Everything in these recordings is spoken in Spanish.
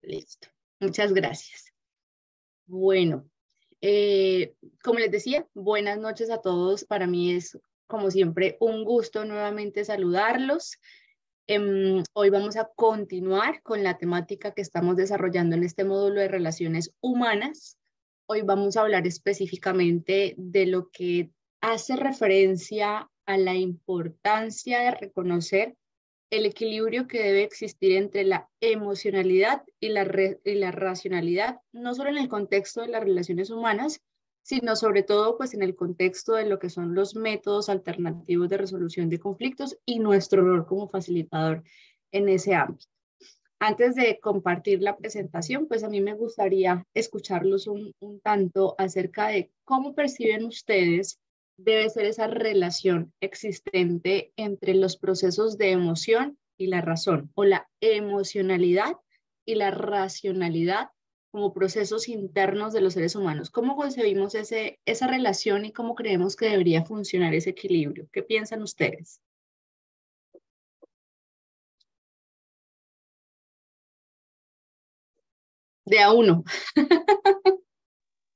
Listo. Muchas gracias. Bueno, como les decía, buenas noches a todos. Para mí es, como siempre, un gusto nuevamente saludarlos. Hoy vamos a continuar con la temática que estamos desarrollando en este módulo de relaciones humanas. Hoy vamos a hablar específicamente de lo que hace referencia a la importancia de reconocer el equilibrio que debe existir entre la emocionalidad y la racionalidad, no solo en el contexto de las relaciones humanas, sino sobre todo pues en el contexto de lo que son los métodos alternativos de resolución de conflictos y nuestro rol como facilitador en ese ámbito. Antes de compartir la presentación, pues a mí me gustaría escucharlos un tanto acerca de cómo perciben ustedes debe ser esa relación existente entre los procesos de emoción y la razón, o la emocionalidad y la racionalidad como procesos internos de los seres humanos. ¿Cómo concebimos esa relación y cómo creemos que debería funcionar ese equilibrio? ¿Qué piensan ustedes? De a uno.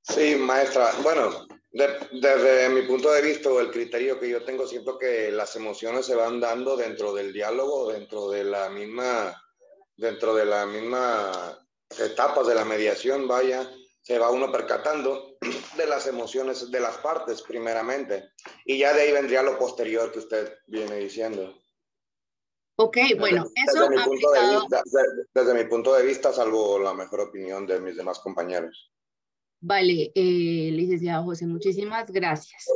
Sí, maestra. Bueno, desde mi punto de vista o el criterio que yo tengo, siento que las emociones se van dando dentro del diálogo, dentro de la misma etapas de la mediación, vaya, se va uno percatando de las emociones de las partes primeramente, y ya de ahí vendría lo posterior que usted viene diciendo. Ok, bueno, eso aplicado. Desde mi punto de vista, salvo la mejor opinión de mis demás compañeros. Vale, licenciado José, muchísimas gracias.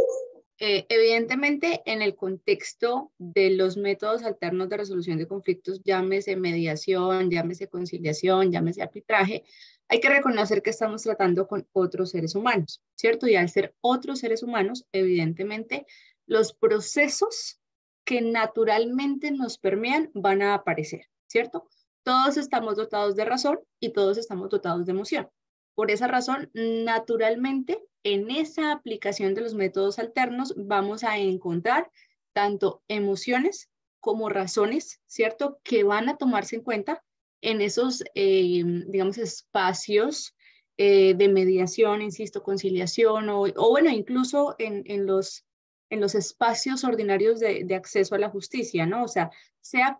Evidentemente, en el contexto de los métodos alternos de resolución de conflictos, llámese mediación, llámese conciliación, llámese arbitraje, hay que reconocer que estamos tratando con otros seres humanos, ¿cierto? Y al ser otros seres humanos, evidentemente, los procesos que naturalmente nos permean van a aparecer, ¿cierto? Todos estamos dotados de razón y todos estamos dotados de emoción. Por esa razón, naturalmente, en esa aplicación de los métodos alternos vamos a encontrar tanto emociones como razones, ¿cierto? Que van a tomarse en cuenta en esos, digamos, espacios de mediación, insisto, conciliación o bueno, incluso en los espacios ordinarios de acceso a la justicia, ¿no? O sea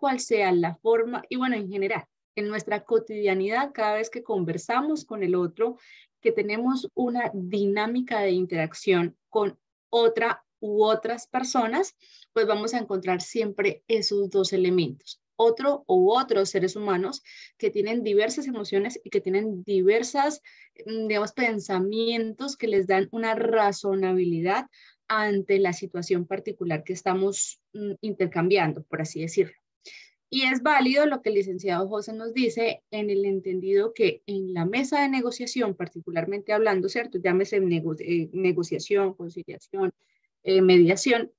cual sea la forma, y bueno, en general, en nuestra cotidianidad, cada vez que conversamos con el otro, que tenemos una dinámica de interacción con otra u otras personas, pues vamos a encontrar siempre esos dos elementos. Otro u otros seres humanos que tienen diversas emociones y que tienen diversas, digamos, pensamientos que les dan una razonabilidad ante la situación particular que estamos intercambiando, por así decirlo. Y es válido lo que el licenciado José nos dice en el entendido que en la mesa de negociación, particularmente hablando, ¿cierto? Llámese negociación, conciliación, mediación,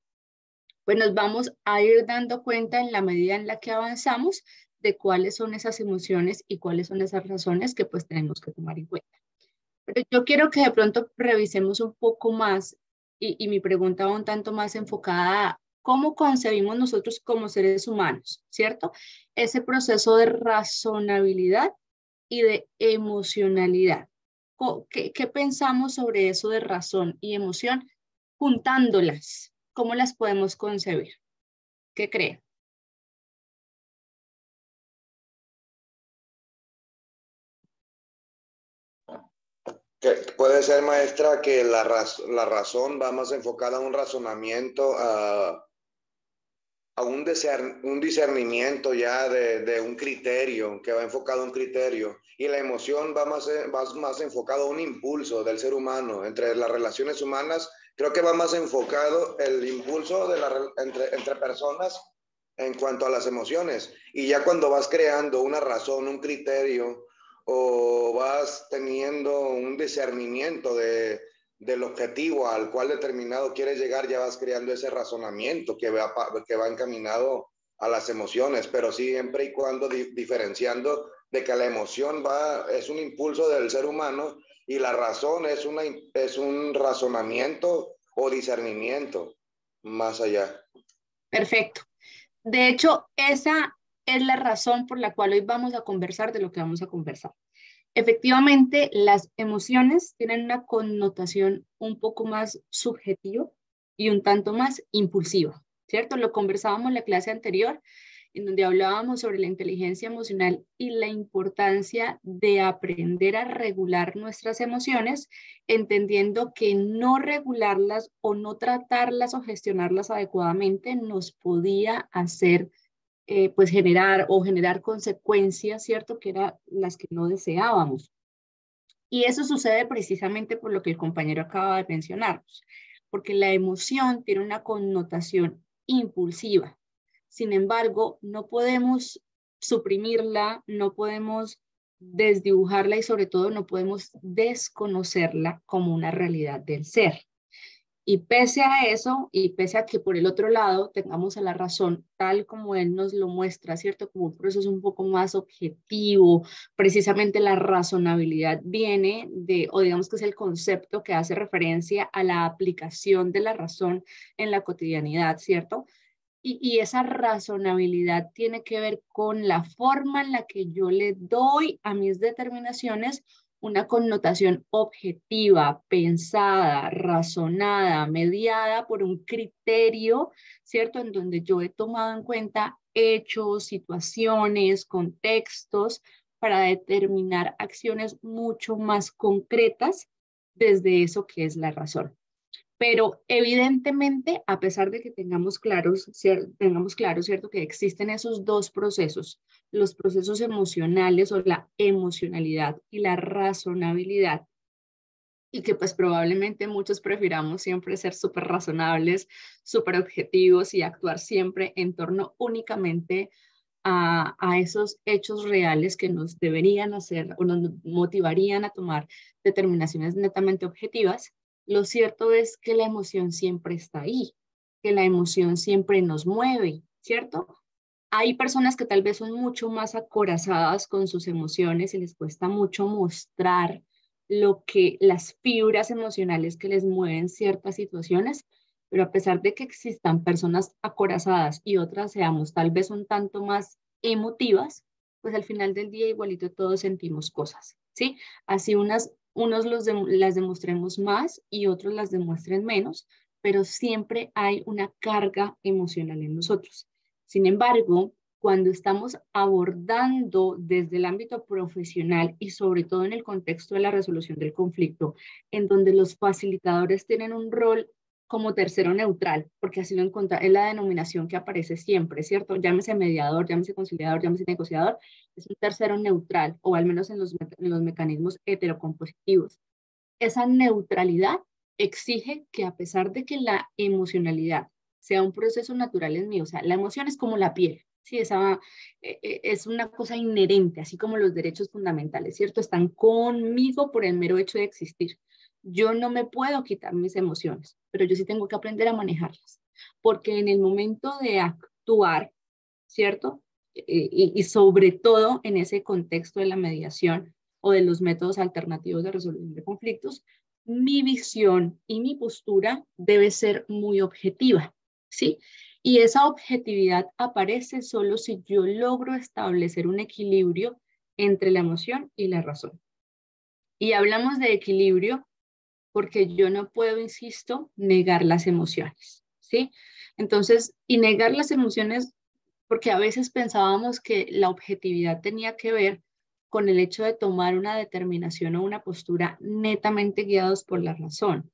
pues nos vamos a ir dando cuenta en la medida en la que avanzamos de cuáles son esas emociones y cuáles son esas razones que pues tenemos que tomar en cuenta. Pero yo quiero que de pronto revisemos un poco más y mi pregunta va un tanto más enfocada a cómo concebimos nosotros como seres humanos, ¿cierto? Ese proceso de razonabilidad y de emocionalidad. ¿Qué pensamos sobre eso de razón y emoción juntándolas? ¿Cómo las podemos concebir? ¿Qué creen? Que puede ser, maestra, que la razón va más enfocada a un razonamiento, a un discernimiento ya de un criterio, que va enfocado a un criterio, y la emoción va más enfocado a un impulso del ser humano. Entre las relaciones humanas, creo que va más enfocado el impulso entre personas en cuanto a las emociones. Y ya cuando vas creando una razón, un criterio, o vas teniendo un discernimiento del objetivo al cual determinado quieres llegar, ya vas creando ese razonamiento que va encaminado a las emociones, pero siempre y cuando diferenciando de que la emoción es un impulso del ser humano y la razón es un razonamiento o discernimiento más allá. Perfecto. De hecho, esa es la razón por la cual hoy vamos a conversar de lo que vamos a conversar. Efectivamente, las emociones tienen una connotación un poco más subjetiva y un tanto más impulsiva, ¿cierto? Lo conversábamos en la clase anterior, en donde hablábamos sobre la inteligencia emocional y la importancia de aprender a regular nuestras emociones, entendiendo que no regularlas o no tratarlas o gestionarlas adecuadamente nos podía hacer pues generar consecuencias, ¿cierto? Que eran las que no deseábamos. Y eso sucede precisamente por lo que el compañero acaba de mencionarnos, porque la emoción tiene una connotación impulsiva. Sin embargo, no podemos suprimirla, no podemos desdibujarla y sobre todo no podemos desconocerla como una realidad del ser. Y pese a eso, y pese a que por el otro lado tengamos a la razón, tal como él nos lo muestra, ¿cierto? Como un proceso un poco más objetivo, precisamente la razonabilidad viene de, o digamos que es el concepto que hace referencia a la aplicación de la razón en la cotidianidad, ¿cierto? Y esa razonabilidad tiene que ver con la forma en la que yo le doy a mis determinaciones una connotación objetiva, pensada, razonada, mediada por un criterio, ¿cierto? En donde yo he tomado en cuenta hechos, situaciones, contextos para determinar acciones mucho más concretas desde eso que es la razón. Pero evidentemente, a pesar de que tengamos claro, ¿cierto? Que existen esos dos procesos, los procesos emocionales o la emocionalidad y la razonabilidad, y que pues probablemente muchos prefiramos siempre ser súper razonables, súper objetivos y actuar siempre en torno únicamente a esos hechos reales que nos deberían hacer o nos motivarían a tomar determinaciones netamente objetivas. Lo cierto es que la emoción siempre está ahí, que la emoción siempre nos mueve, ¿cierto? Hay personas que tal vez son mucho más acorazadas con sus emociones y les cuesta mucho mostrar lo que las fibras emocionales que les mueven ciertas situaciones, pero a pesar de que existan personas acorazadas y otras seamos tal vez un tanto más emotivas, pues al final del día igualito todos sentimos cosas, ¿sí? Así unos las demostremos más y otros las demuestren menos, pero siempre hay una carga emocional en nosotros. Sin embargo, cuando estamos abordando desde el ámbito profesional y sobre todo en el contexto de la resolución del conflicto, en donde los facilitadores tienen un rol como tercero neutral, porque así lo encontramos, es la denominación que aparece siempre, ¿cierto? Llámese mediador, llámese conciliador, llámese negociador, es un tercero neutral, o al menos en los mecanismos heterocompositivos. Esa neutralidad exige que a pesar de que la emocionalidad sea un proceso natural en mí, o sea, la emoción es como la piel, ¿sí? Es una cosa inherente, así como los derechos fundamentales, ¿cierto? Están conmigo por el mero hecho de existir. Yo no me puedo quitar mis emociones, pero yo sí tengo que aprender a manejarlas, porque en el momento de actuar, ¿cierto? Y sobre todo en ese contexto de la mediación o de los métodos alternativos de resolución de conflictos, mi visión y mi postura debe ser muy objetiva, ¿sí? Y esa objetividad aparece solo si yo logro establecer un equilibrio entre la emoción y la razón. Y hablamos de equilibrio porque yo no puedo, insisto, negar las emociones, ¿sí? Entonces, y negar las emociones porque a veces pensábamos que la objetividad tenía que ver con el hecho de tomar una determinación o una postura netamente guiados por la razón.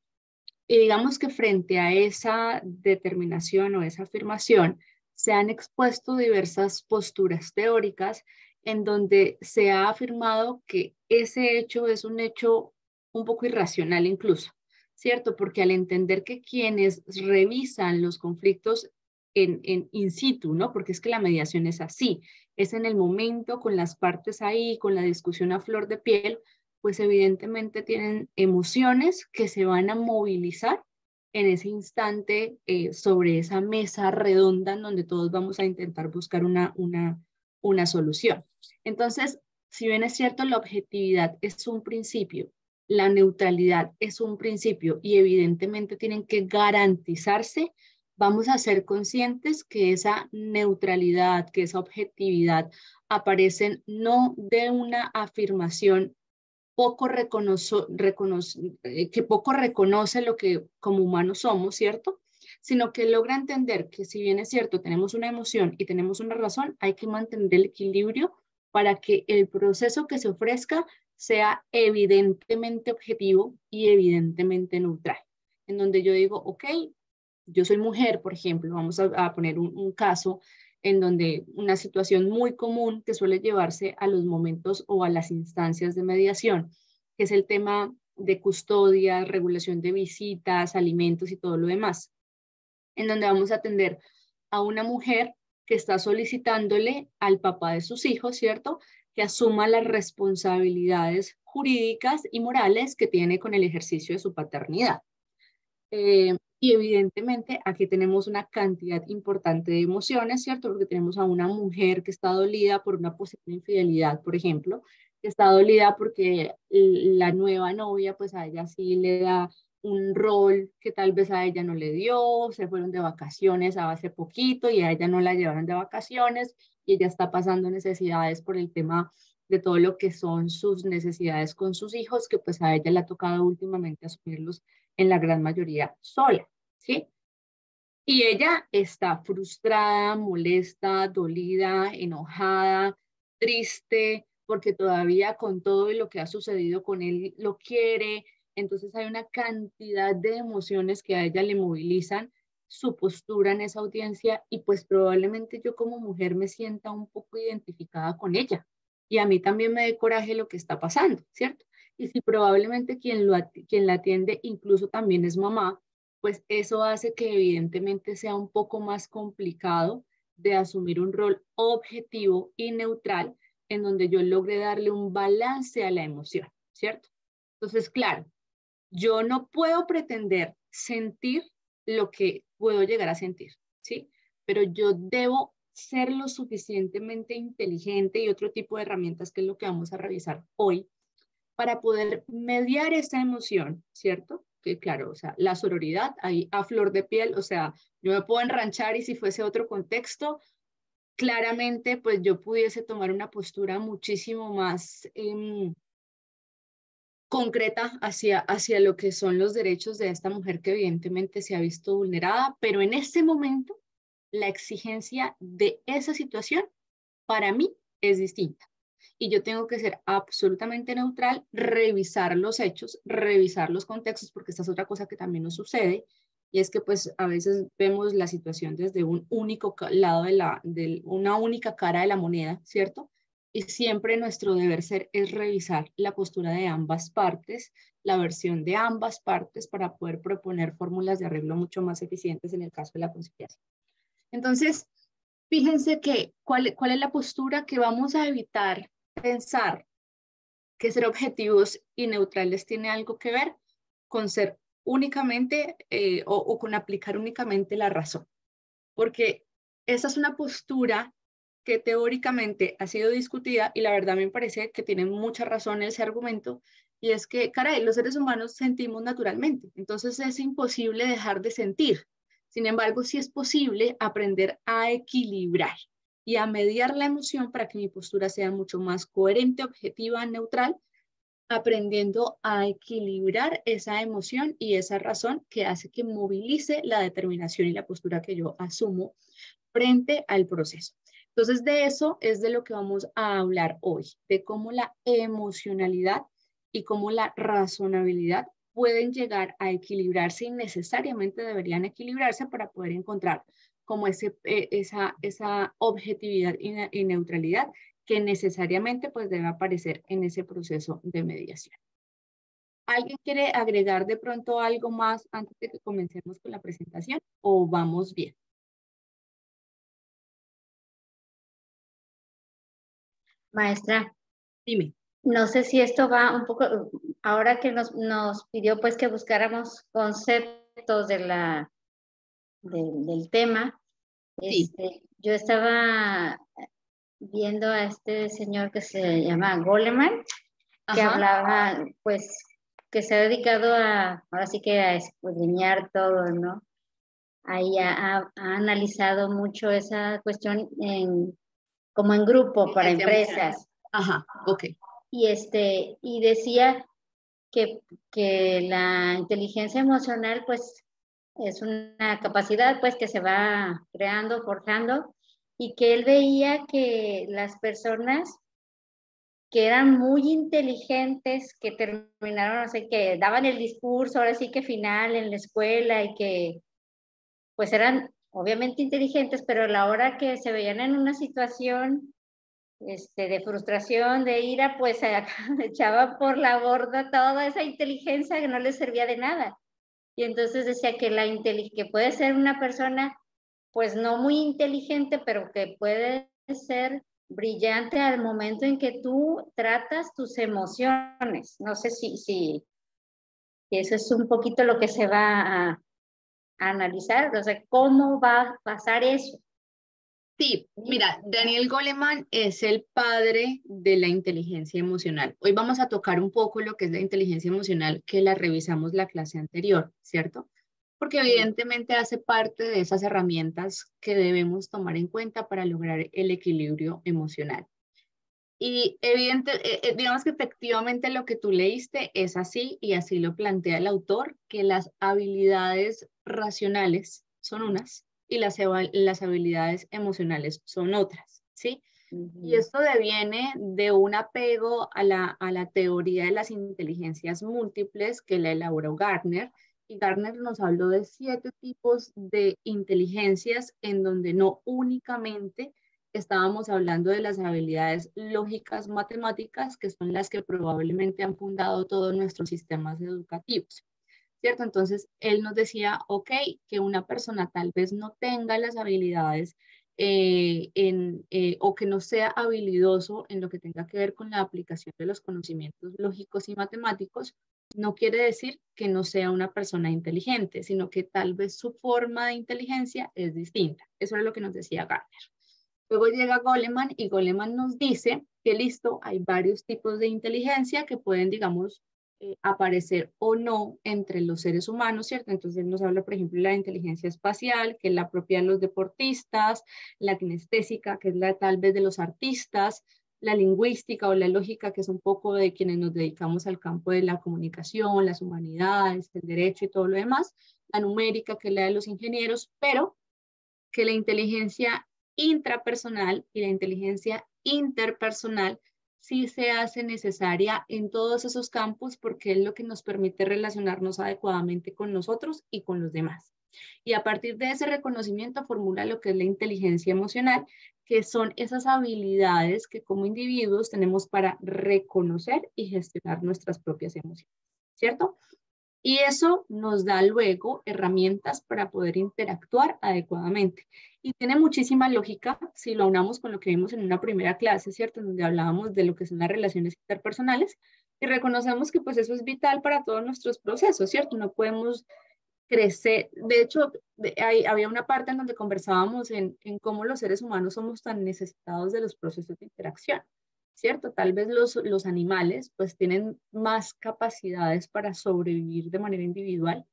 Y digamos que frente a esa determinación o esa afirmación, se han expuesto diversas posturas teóricas en donde se ha afirmado que ese hecho es un hecho un poco irracional incluso, ¿cierto? Porque al entender que quienes revisan los conflictos en in situ, ¿no? Porque es que la mediación es así, es en el momento, con las partes ahí, con la discusión a flor de piel, pues evidentemente tienen emociones que se van a movilizar en ese instante sobre esa mesa redonda en donde todos vamos a intentar buscar una solución. Entonces, si bien es cierto, la objetividad es un principio, la neutralidad es un principio y evidentemente tienen que garantizarse vamos a ser conscientes que esa neutralidad, que esa objetividad aparecen no de una afirmación que poco reconoce lo que como humanos somos, ¿cierto? Sino que logra entender que si bien es cierto, tenemos una emoción y tenemos una razón, hay que mantener el equilibrio para que el proceso que se ofrezca sea evidentemente objetivo y evidentemente neutral. En donde yo digo, ok, yo soy mujer, por ejemplo, vamos a poner un caso en donde una situación muy común que suele llevarse a los momentos o a las instancias de mediación, que es el tema de custodia, regulación de visitas, alimentos y todo lo demás, en donde vamos a atender a una mujer que está solicitándole al papá de sus hijos, ¿cierto?, que asuma las responsabilidades jurídicas y morales que tiene con el ejercicio de su paternidad. Y evidentemente aquí tenemos una cantidad importante de emociones, ¿cierto? Porque tenemos a una mujer que está dolida por una posible infidelidad, por ejemplo, que está dolida porque la nueva novia, pues a ella sí le da un rol que tal vez a ella no le dio, se fueron de vacaciones hace poquito y a ella no la llevaron de vacaciones y ella está pasando necesidades por el tema de todo lo que son sus necesidades con sus hijos, que pues a ella le ha tocado últimamente asumirlos en la gran mayoría sola, ¿sí? Y ella está frustrada, molesta, dolida, enojada, triste, porque todavía con todo lo que ha sucedido con él lo quiere. Entonces hay una cantidad de emociones que a ella le movilizan su postura en esa audiencia y pues probablemente yo como mujer me sienta un poco identificada con ella. Y a mí también me dé coraje lo que está pasando, ¿cierto? Y si probablemente quien la atiende incluso también es mamá, pues eso hace que evidentemente sea un poco más complicado de asumir un rol objetivo y neutral en donde yo logre darle un balance a la emoción, ¿cierto? Entonces, claro, yo no puedo pretender sentir lo que puedo llegar a sentir, ¿sí? Pero yo debo ser lo suficientemente inteligente y otro tipo de herramientas que es lo que vamos a revisar hoy para poder mediar esa emoción, ¿cierto? Que claro, o sea, la sororidad ahí a flor de piel, o sea, yo me puedo enranchar y si fuese otro contexto, claramente pues yo pudiese tomar una postura muchísimo más concreta hacia lo que son los derechos de esta mujer que evidentemente se ha visto vulnerada, pero en este momento la exigencia de esa situación para mí es distinta. Y yo tengo que ser absolutamente neutral, revisar los hechos, revisar los contextos, porque esta es otra cosa que también nos sucede, y es que pues a veces vemos la situación desde un único lado de una única cara de la moneda, ¿cierto? Y siempre nuestro deber ser es revisar la postura de ambas partes, la versión de ambas partes para poder proponer fórmulas de arreglo mucho más eficientes en el caso de la conciliación. Entonces, fíjense que cuál es la postura que vamos a evitar pensar que ser objetivos y neutrales tiene algo que ver con ser únicamente o con aplicar únicamente la razón. Porque esa es una postura que teóricamente ha sido discutida y la verdad me parece que tiene mucha razón ese argumento y es que, caray, los seres humanos sentimos naturalmente, entonces es imposible dejar de sentir. Sin embargo, sí es posible aprender a equilibrar y a mediar la emoción para que mi postura sea mucho más coherente, objetiva, neutral, aprendiendo a equilibrar esa emoción y esa razón que hace que movilice la determinación y la postura que yo asumo frente al proceso. Entonces, de eso es de lo que vamos a hablar hoy, de cómo la emocionalidad y cómo la razonabilidad pueden llegar a equilibrarse y necesariamente deberían equilibrarse para poder encontrar como esa objetividad y neutralidad que necesariamente pues debe aparecer en ese proceso de mediación. ¿Alguien quiere agregar de pronto algo más antes de que comencemos con la presentación o vamos bien? Maestra, Dime. no sé si esto va un poco, ahora que nos pidió pues que buscáramos conceptos del tema, Sí. yo estaba viendo a este señor que se llama Goleman, que Ajá. hablaba pues que se ha dedicado ahora sí que a escudriñar todo, ¿no? ahí ha analizado mucho esa cuestión como en grupo para empresas. Ajá, ok. Y decía que la inteligencia emocional pues es una capacidad pues que se va creando, forjando, y que él veía que las personas que eran muy inteligentes, que terminaron, no sé, que daban el discurso, ahora sí que final en la escuela y que pues eran obviamente inteligentes, pero a la hora que se veían en una situación de frustración, de ira, pues se echaba por la borda toda esa inteligencia que no les servía de nada. Y entonces decía que que puede ser una persona pues no muy inteligente, pero que puede ser brillante al momento en que tú tratas tus emociones. No sé si eso es un poquito lo que se va a analizar, o sea, cómo va a pasar eso. Sí, mira, Daniel Goleman es el padre de la inteligencia emocional. Hoy vamos a tocar un poco lo que es la inteligencia emocional, que la revisamos la clase anterior, ¿cierto? Porque evidentemente hace parte de esas herramientas que debemos tomar en cuenta para lograr el equilibrio emocional. Y digamos que efectivamente lo que tú leíste es así y así lo plantea el autor, que las habilidades racionales son unas y las habilidades emocionales son otras, ¿sí? Y esto deviene de un apego a la teoría de las inteligencias múltiples que la elaboró Gardner. Y Gardner nos habló de 7 tipos de inteligencias en donde no únicamente estábamos hablando de las habilidades lógicas matemáticas, que son las que probablemente han fundado todos nuestros sistemas educativos, ¿cierto? Entonces, él nos decía, ok, que una persona tal vez no tenga las habilidades o que no sea habilidoso en lo que tenga que ver con la aplicación de los conocimientos lógicos y matemáticos, no quiere decir que no sea una persona inteligente, sino que tal vez su forma de inteligencia es distinta. Eso es lo que nos decía Gardner. Luego llega Goleman y Goleman nos dice que listo, hay varios tipos de inteligencia que pueden, digamos, aparecer o no entre los seres humanos, ¿cierto? Entonces nos habla, por ejemplo, de la inteligencia espacial, que es la propia de los deportistas, la kinestésica, que es la tal vez de los artistas, la lingüística o la lógica, que es un poco de quienes nos dedicamos al campo de la comunicación, las humanidades, el derecho y todo lo demás, la numérica, que es la de los ingenieros, pero que la inteligencia intrapersonal y la inteligencia interpersonal sí se hace necesaria en todos esos campos porque es lo que nos permite relacionarnos adecuadamente con nosotros y con los demás. Y a partir de ese reconocimiento formula lo que es la inteligencia emocional, que son esas habilidades que como individuos tenemos para reconocer y gestionar nuestras propias emociones, ¿cierto? Y eso nos da luego herramientas para poder interactuar adecuadamente. Y tiene muchísima lógica si lo aunamos con lo que vimos en una primera clase, ¿cierto? En donde hablábamos de lo que son las relaciones interpersonales y reconocemos que pues eso es vital para todos nuestros procesos, ¿cierto? No podemos crecer. De hecho, había una parte en donde conversábamos en cómo los seres humanos somos tan necesitados de los procesos de interacción, ¿cierto? Tal vez los animales pues tienen más capacidades para sobrevivir de manera individual,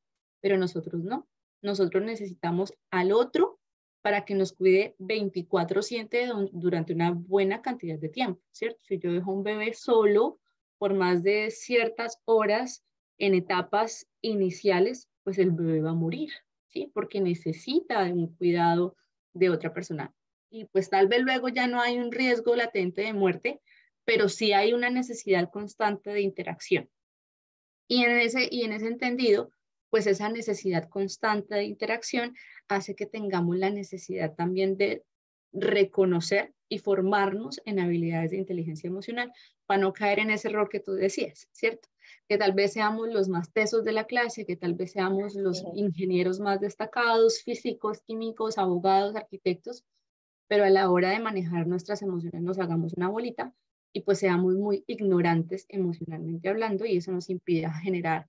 pero nosotros no. Nosotros necesitamos al otro para que nos cuide 24/7 durante una buena cantidad de tiempo, ¿cierto? Si yo dejo a un bebé solo por más de ciertas horas en etapas iniciales, pues el bebé va a morir, ¿sí? Porque necesita de un cuidado de otra persona. Y pues tal vez luego ya no hay un riesgo latente de muerte, pero sí hay una necesidad constante de interacción. Y en ese entendido, pues esa necesidad constante de interacción hace que tengamos la necesidad también de reconocer y formarnos en habilidades de inteligencia emocional para no caer en ese error que tú decías, ¿cierto? Que tal vez seamos los más tesos de la clase, que tal vez seamos los ingenieros más destacados, físicos, químicos, abogados, arquitectos, pero a la hora de manejar nuestras emociones nos hagamos una bolita y pues seamos muy ignorantes emocionalmente hablando y eso nos impide generar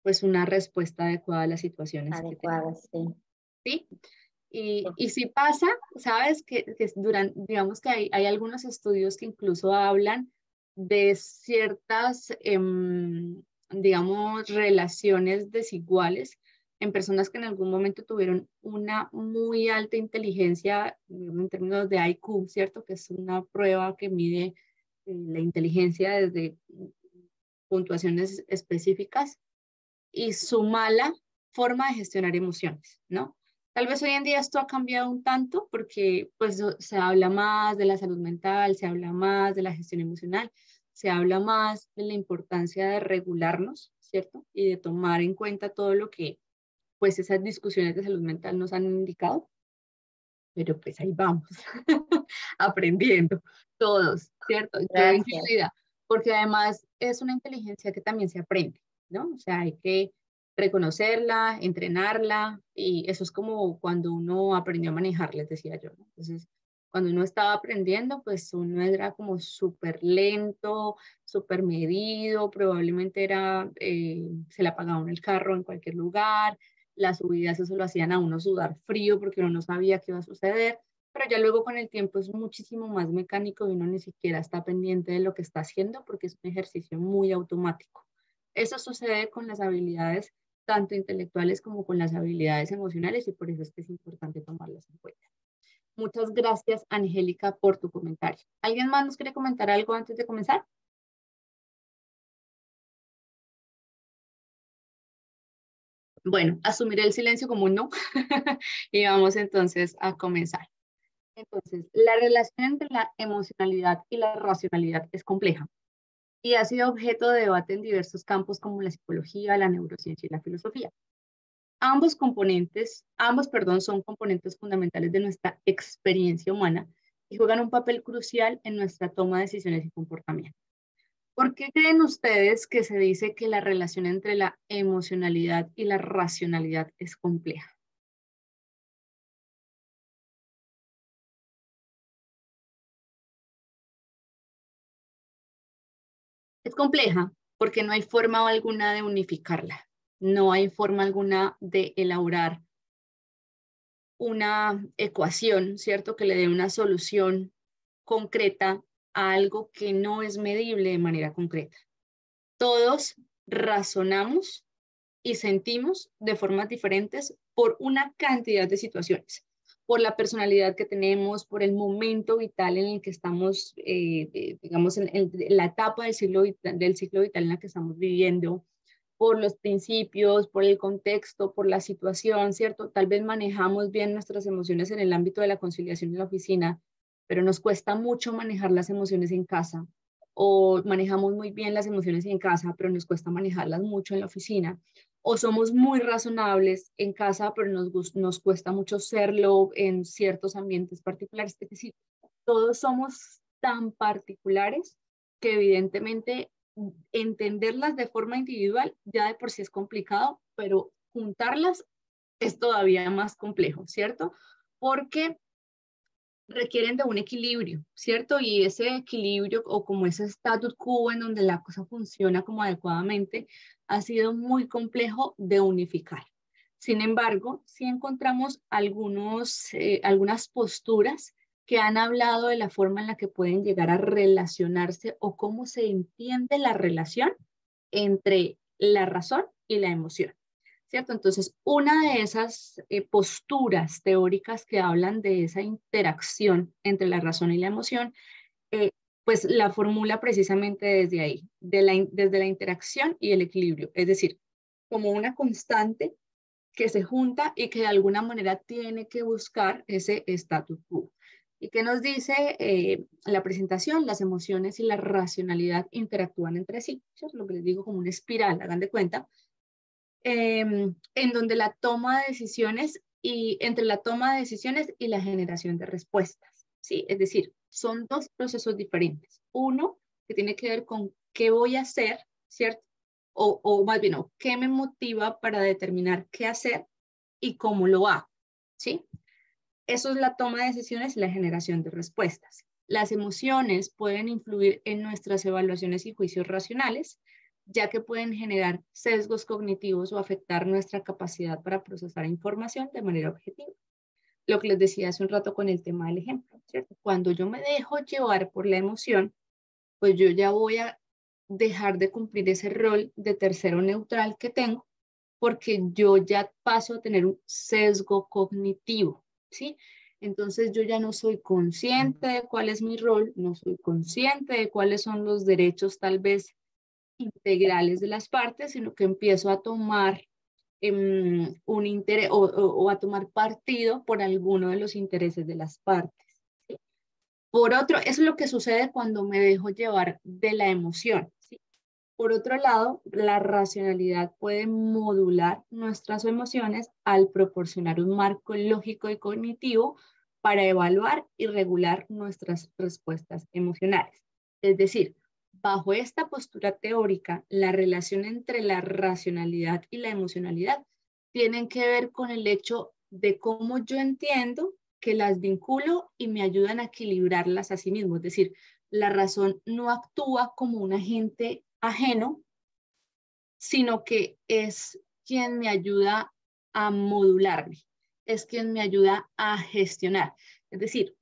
pues una respuesta adecuada a las situaciones que tenemos. Sí. ¿Sí? Y si pasa, sabes que digamos que hay algunos estudios que incluso hablan de ciertas, digamos, relaciones desiguales en personas que en algún momento tuvieron una muy alta inteligencia en términos de IQ, ¿cierto? Que es una prueba que mide la inteligencia desde puntuaciones específicas, y su mala forma de gestionar emociones, ¿no? Tal vez hoy en día esto ha cambiado un tanto porque pues se habla más de la salud mental, se habla más de la gestión emocional, se habla más de la importancia de regularnos, ¿cierto? Y de tomar en cuenta todo lo que pues esas discusiones de salud mental nos han indicado, pero pues ahí vamos, aprendiendo todos, ¿cierto? Yo Gracias. incluida, porque además es una inteligencia que también se aprende, ¿no? O sea, hay que reconocerla, entrenarla, y eso es como cuando uno aprendió a manejar, les decía yo, ¿no? Entonces, cuando uno estaba aprendiendo, pues uno era como súper lento, súper medido, probablemente era, se le apagaba uno el carro en cualquier lugar, las subidas eso lo hacían a uno sudar frío porque uno no sabía qué iba a suceder, pero ya luego con el tiempo es muchísimo más mecánico y uno ni siquiera está pendiente de lo que está haciendo porque es un ejercicio muy automático. Eso sucede con las habilidades tanto intelectuales como con las habilidades emocionales, y por eso es que es importante tomarlas en cuenta. Muchas gracias, Angélica, por tu comentario. ¿Alguien más nos quiere comentar algo antes de comenzar? Bueno, asumiré el silencio como un no y vamos entonces a comenzar. Entonces, la relación entre la emocionalidad y la racionalidad es compleja y ha sido objeto de debate en diversos campos como la psicología, la neurociencia y la filosofía. Perdón, son componentes fundamentales de nuestra experiencia humana y juegan un papel crucial en nuestra toma de decisiones y comportamiento. ¿Por qué creen ustedes que se dice que la relación entre la emocionalidad y la racionalidad es compleja? Es compleja porque no hay forma alguna de unificarla. No hay forma alguna de elaborar una ecuación, ¿cierto? Que le dé una solución concreta a algo que no es medible de manera concreta. Todos razonamos y sentimos de formas diferentes por una cantidad de situaciones, por la personalidad que tenemos, por el momento vital en el que estamos, digamos, en la etapa del ciclo vital en la que estamos viviendo, por los principios, por el contexto, por la situación, ¿cierto? Tal vez manejamos bien nuestras emociones en el ámbito de la conciliación en la oficina, pero nos cuesta mucho manejar las emociones en casa, o manejamos muy bien las emociones en casa, pero nos cuesta manejarlas mucho en la oficina, o somos muy razonables en casa, pero nos cuesta mucho serlo en ciertos ambientes particulares. Es decir, todos somos tan particulares que evidentemente entenderlas de forma individual ya de por sí es complicado, pero juntarlas es todavía más complejo, ¿cierto? Porque requieren de un equilibrio, ¿cierto? Y ese equilibrio o como ese status quo en donde la cosa funciona como adecuadamente ha sido muy complejo de unificar. Sin embargo, sí encontramos algunas posturas que han hablado de la forma en la que pueden llegar a relacionarse o cómo se entiende la relación entre la razón y la emoción. ¿Cierto? Entonces, una de esas posturas teóricas que hablan de esa interacción entre la razón y la emoción, eh, pues la formula precisamente desde ahí, desde la interacción y el equilibrio, es decir, como una constante que se junta y que de alguna manera tiene que buscar ese status quo. ¿Y qué nos dice la presentación? Las emociones y la racionalidad interactúan entre sí. Eso es lo que les digo como una espiral, hagan de cuenta, en donde la toma de decisiones y entre la toma de decisiones y la generación de respuestas, ¿sí? Es decir, son dos procesos diferentes. Uno que tiene que ver con qué voy a hacer, ¿cierto? O más bien, qué me motiva para determinar qué hacer y cómo lo hago, ¿sí? Eso es la toma de decisiones y la generación de respuestas. Las emociones pueden influir en nuestras evaluaciones y juicios racionales, ya que pueden generar sesgos cognitivos o afectar nuestra capacidad para procesar información de manera objetiva. Lo que les decía hace un rato con el tema del ejemplo, ¿cierto? Cuando yo me dejo llevar por la emoción, pues yo ya voy a dejar de cumplir ese rol de tercero neutral que tengo porque yo ya paso a tener un sesgo cognitivo, ¿sí? Entonces yo ya no soy consciente de cuál es mi rol, no soy consciente de cuáles son los derechos tal vez integrales de las partes, sino que empiezo a tomar un interés o a tomar partido por alguno de los intereses de las partes. ¿Sí? Por otro, eso es lo que sucede cuando me dejo llevar de la emoción. ¿Sí? Por otro lado, la racionalidad puede modular nuestras emociones al proporcionar un marco lógico y cognitivo para evaluar y regular nuestras respuestas emocionales. Es decir, bajo esta postura teórica, la relación entre la racionalidad y la emocionalidad tienen que ver con el hecho de cómo yo entiendo que las vinculo y me ayudan a equilibrarlas a sí mismo. Es decir, la razón no actúa como un agente ajeno, sino que es quien me ayuda a modularme, es quien me ayuda a gestionar. Es decir,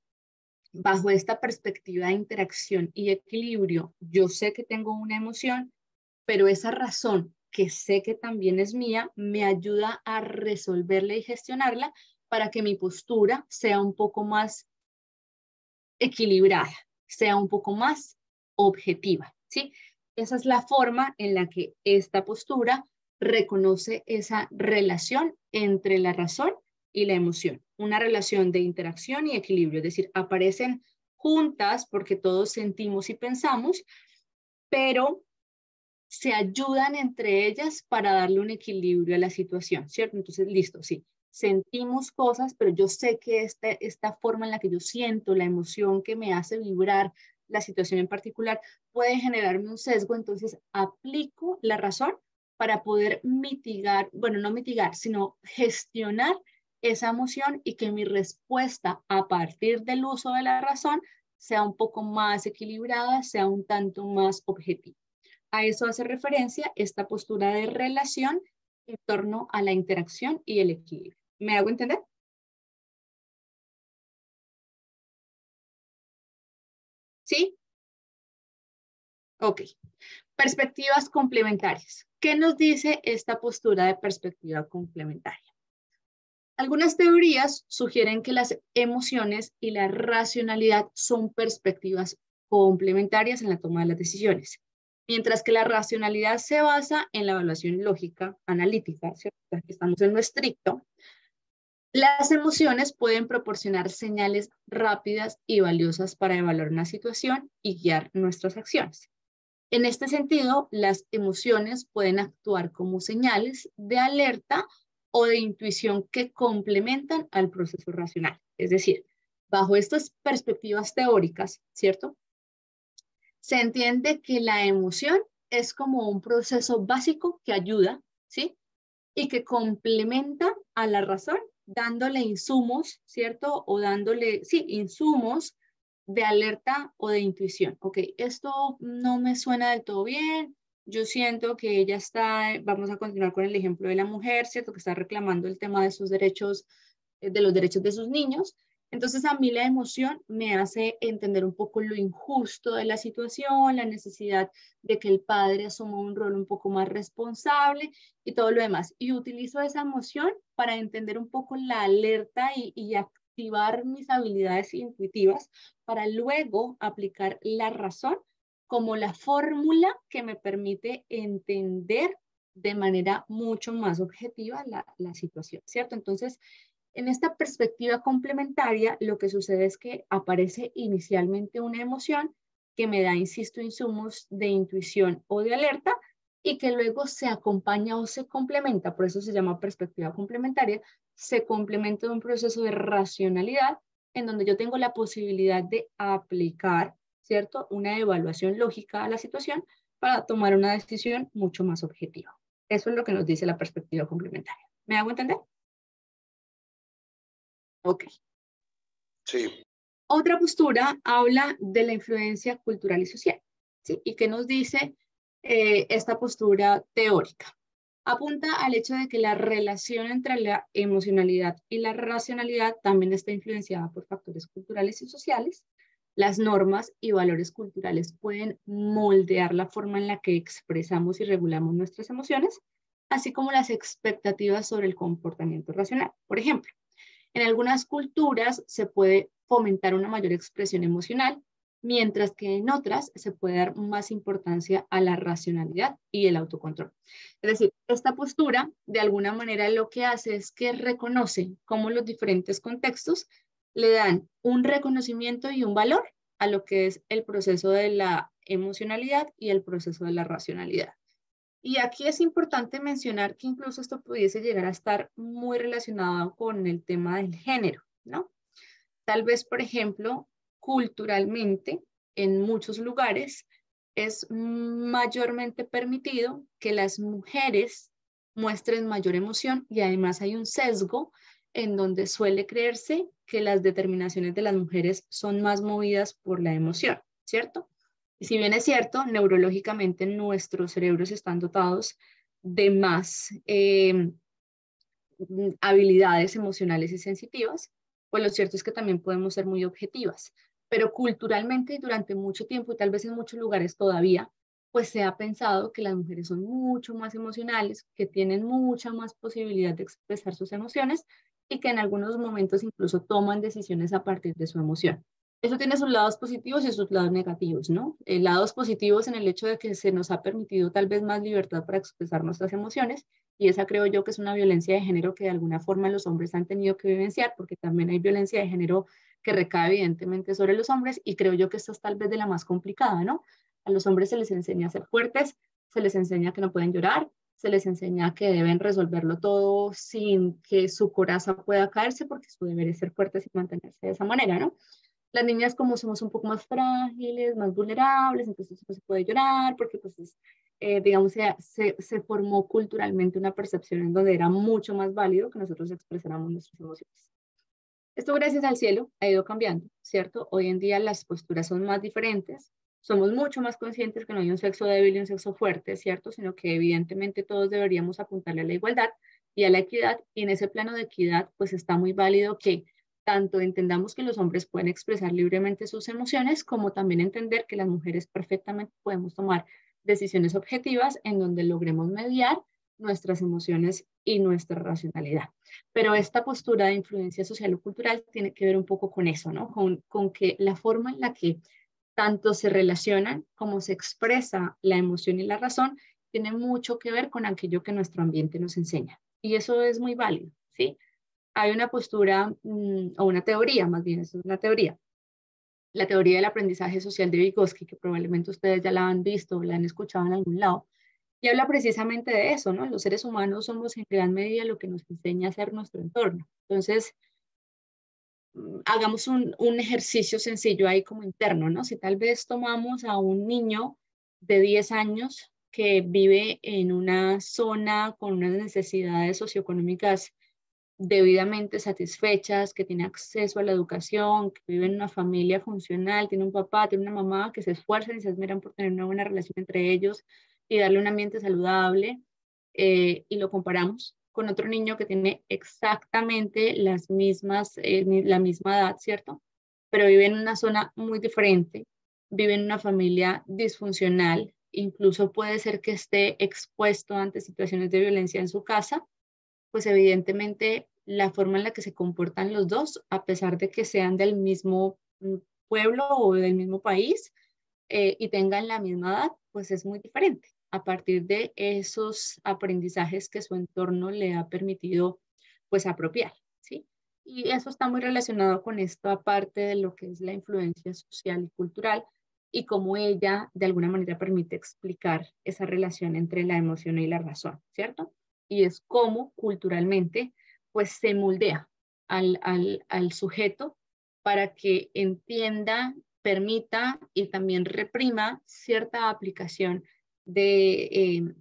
bajo esta perspectiva de interacción y equilibrio, yo sé que tengo una emoción, pero esa razón que sé que también es mía, me ayuda a resolverla y gestionarla para que mi postura sea un poco más equilibrada, sea un poco más objetiva, ¿sí? Esa es la forma en la que esta postura reconoce esa relación entre la razón y la emoción, una relación de interacción y equilibrio, es decir, aparecen juntas porque todos sentimos y pensamos, pero se ayudan entre ellas para darle un equilibrio a la situación, ¿cierto? Entonces, listo, sí, sentimos cosas, pero yo sé que esta forma en la que yo siento, la emoción que me hace vibrar la situación en particular, puede generarme un sesgo, entonces aplico la razón para poder mitigar, bueno, no mitigar, sino gestionar esa emoción y que mi respuesta a partir del uso de la razón sea un poco más equilibrada, sea un tanto más objetiva. A eso hace referencia esta postura de relación en torno a la interacción y el equilibrio. ¿Me hago entender? ¿Sí? Ok. Perspectivas complementarias. ¿Qué nos dice esta postura de perspectiva complementaria? Algunas teorías sugieren que las emociones y la racionalidad son perspectivas complementarias en la toma de las decisiones, mientras que la racionalidad se basa en la evaluación lógica, analítica, ¿cierto? Aquí estamos en lo estricto. Las emociones pueden proporcionar señales rápidas y valiosas para evaluar una situación y guiar nuestras acciones. En este sentido, las emociones pueden actuar como señales de alerta o de intuición que complementan al proceso racional. Es decir, bajo estas perspectivas teóricas, ¿cierto? Se entiende que la emoción es como un proceso básico que ayuda, ¿sí? Y que complementa a la razón, dándole insumos, ¿cierto? O dándole, sí, insumos de alerta o de intuición. Ok, esto no me suena del todo bien. Yo siento que ella está, vamos a continuar con el ejemplo de la mujer, ¿cierto? Que está reclamando el tema de sus derechos, de los derechos de sus niños. Entonces a mí la emoción me hace entender un poco lo injusto de la situación, la necesidad de que el padre asuma un rol un poco más responsable y todo lo demás. Y utilizo esa emoción para entender un poco la alerta y activar mis habilidades intuitivas para luego aplicar la razón como la fórmula que me permite entender de manera mucho más objetiva la situación, ¿cierto? Entonces, en esta perspectiva complementaria, lo que sucede es que aparece inicialmente una emoción que me da, insisto, insumos de intuición o de alerta y que luego se acompaña o se complementa, por eso se llama perspectiva complementaria, se complementa de un proceso de racionalidad en donde yo tengo la posibilidad de aplicar, ¿cierto?, una evaluación lógica a la situación para tomar una decisión mucho más objetiva. Eso es lo que nos dice la perspectiva complementaria. ¿Me hago entender? Ok. Sí. Otra postura habla de la influencia cultural y social, ¿sí? ¿Y qué nos dice esta postura teórica? Apunta al hecho de que la relación entre la emocionalidad y la racionalidad también está influenciada por factores culturales y sociales. Las normas y valores culturales pueden moldear la forma en la que expresamos y regulamos nuestras emociones, así como las expectativas sobre el comportamiento racional. Por ejemplo, en algunas culturas se puede fomentar una mayor expresión emocional, mientras que en otras se puede dar más importancia a la racionalidad y el autocontrol. Es decir, esta postura de alguna manera lo que hace es que reconoce cómo los diferentes contextos le dan un reconocimiento y un valor a lo que es el proceso de la emocionalidad y el proceso de la racionalidad. Y aquí es importante mencionar que incluso esto pudiese llegar a estar muy relacionado con el tema del género, ¿no? Tal vez, por ejemplo, culturalmente, en muchos lugares, es mayormente permitido que las mujeres muestren mayor emoción y además hay un sesgo en donde suele creerse que las determinaciones de las mujeres son más movidas por la emoción, ¿cierto? Y si bien es cierto, neurológicamente nuestros cerebros están dotados de más habilidades emocionales y sensitivas, pues lo cierto es que también podemos ser muy objetivas. Pero culturalmente y durante mucho tiempo, y tal vez en muchos lugares todavía, pues se ha pensado que las mujeres son mucho más emocionales, que tienen mucha más posibilidad de expresar sus emociones y que en algunos momentos incluso toman decisiones a partir de su emoción. Eso tiene sus lados positivos y sus lados negativos, ¿no? Lados positivos en el hecho de que se nos ha permitido tal vez más libertad para expresar nuestras emociones, y esa creo yo que es una violencia de género que de alguna forma los hombres han tenido que vivenciar, porque también hay violencia de género que recae evidentemente sobre los hombres, y creo yo que esta es tal vez de la más complicada, ¿no? A los hombres se les enseña a ser fuertes, se les enseña que no pueden llorar, se les enseña que deben resolverlo todo sin que su coraza pueda caerse, porque su deber es ser fuertes y mantenerse de esa manera, ¿no? Las niñas como somos un poco más frágiles, más vulnerables, entonces no se puede llorar, porque pues digamos, se formó culturalmente una percepción en donde era mucho más válido que nosotros expresáramos nuestras emociones. Esto, gracias al cielo, ha ido cambiando, ¿cierto? Hoy en día las posturas son más diferentes, somos mucho más conscientes que no hay un sexo débil y un sexo fuerte, ¿cierto? Sino que evidentemente todos deberíamos apuntarle a la igualdad y a la equidad, y en ese plano de equidad, pues está muy válido que tanto entendamos que los hombres pueden expresar libremente sus emociones, como también entender que las mujeres perfectamente podemos tomar decisiones objetivas en donde logremos mediar nuestras emociones y nuestra racionalidad. Pero esta postura de influencia social o cultural tiene que ver un poco con eso, ¿no? Con que la forma en la que tanto se relacionan como se expresa la emoción y la razón tiene mucho que ver con aquello que nuestro ambiente nos enseña. Y eso es muy válido, ¿sí? Hay una postura o una teoría, más bien, es una teoría, la teoría del aprendizaje social de Vygotsky, que probablemente ustedes ya la han visto o la han escuchado en algún lado, y habla precisamente de eso, ¿no? Los seres humanos somos en gran medida lo que nos enseña a ser nuestro entorno. Entonces, hagamos un ejercicio sencillo ahí como interno, ¿no? Si tal vez tomamos a un niño de 10 años que vive en una zona con unas necesidades socioeconómicas debidamente satisfechas, que tiene acceso a la educación, que vive en una familia funcional, tiene un papá, tiene una mamá que se esfuerzan y se esmeran por tener una buena relación entre ellos y darle un ambiente saludable, y lo comparamos con otro niño que tiene exactamente la misma edad, ¿cierto? Pero vive en una zona muy diferente, vive en una familia disfuncional, incluso puede ser que esté expuesto ante situaciones de violencia en su casa, pues evidentemente la forma en la que se comportan los dos, a pesar de que sean del mismo pueblo o del mismo país y tengan la misma edad, pues es muy diferente a partir de esos aprendizajes que su entorno le ha permitido pues apropiar, ¿sí? Y eso está muy relacionado con esto, aparte de lo que es la influencia social y cultural y cómo ella de alguna manera permite explicar esa relación entre la emoción y la razón, ¿cierto? Y es cómo culturalmente pues se moldea al sujeto para que entienda, permita y también reprima cierta aplicación de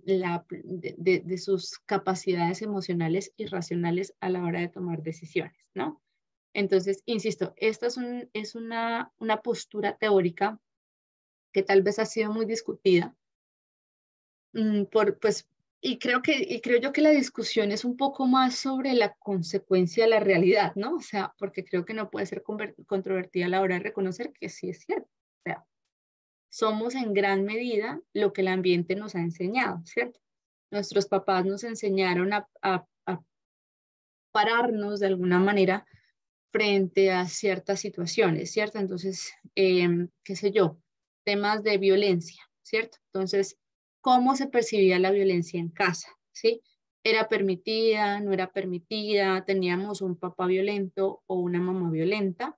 sus capacidades emocionales y racionales a la hora de tomar decisiones, ¿no? Entonces, insisto, esta es una postura teórica que tal vez ha sido muy discutida, pues, y creo yo que la discusión es un poco más sobre la consecuencia de la realidad, ¿no? O sea, porque creo que no puede ser controvertida a la hora de reconocer que sí es cierto. O sea, somos en gran medida lo que el ambiente nos ha enseñado, ¿cierto? nuestros papás nos enseñaron a pararnos de alguna manera frente a ciertas situaciones, ¿cierto? Entonces, qué sé yo, temas de violencia, ¿cierto? Entonces, ¿cómo se percibía la violencia en casa? ¿Sí? ¿Era permitida? ¿No era permitida? ¿Teníamos un papá violento o una mamá violenta?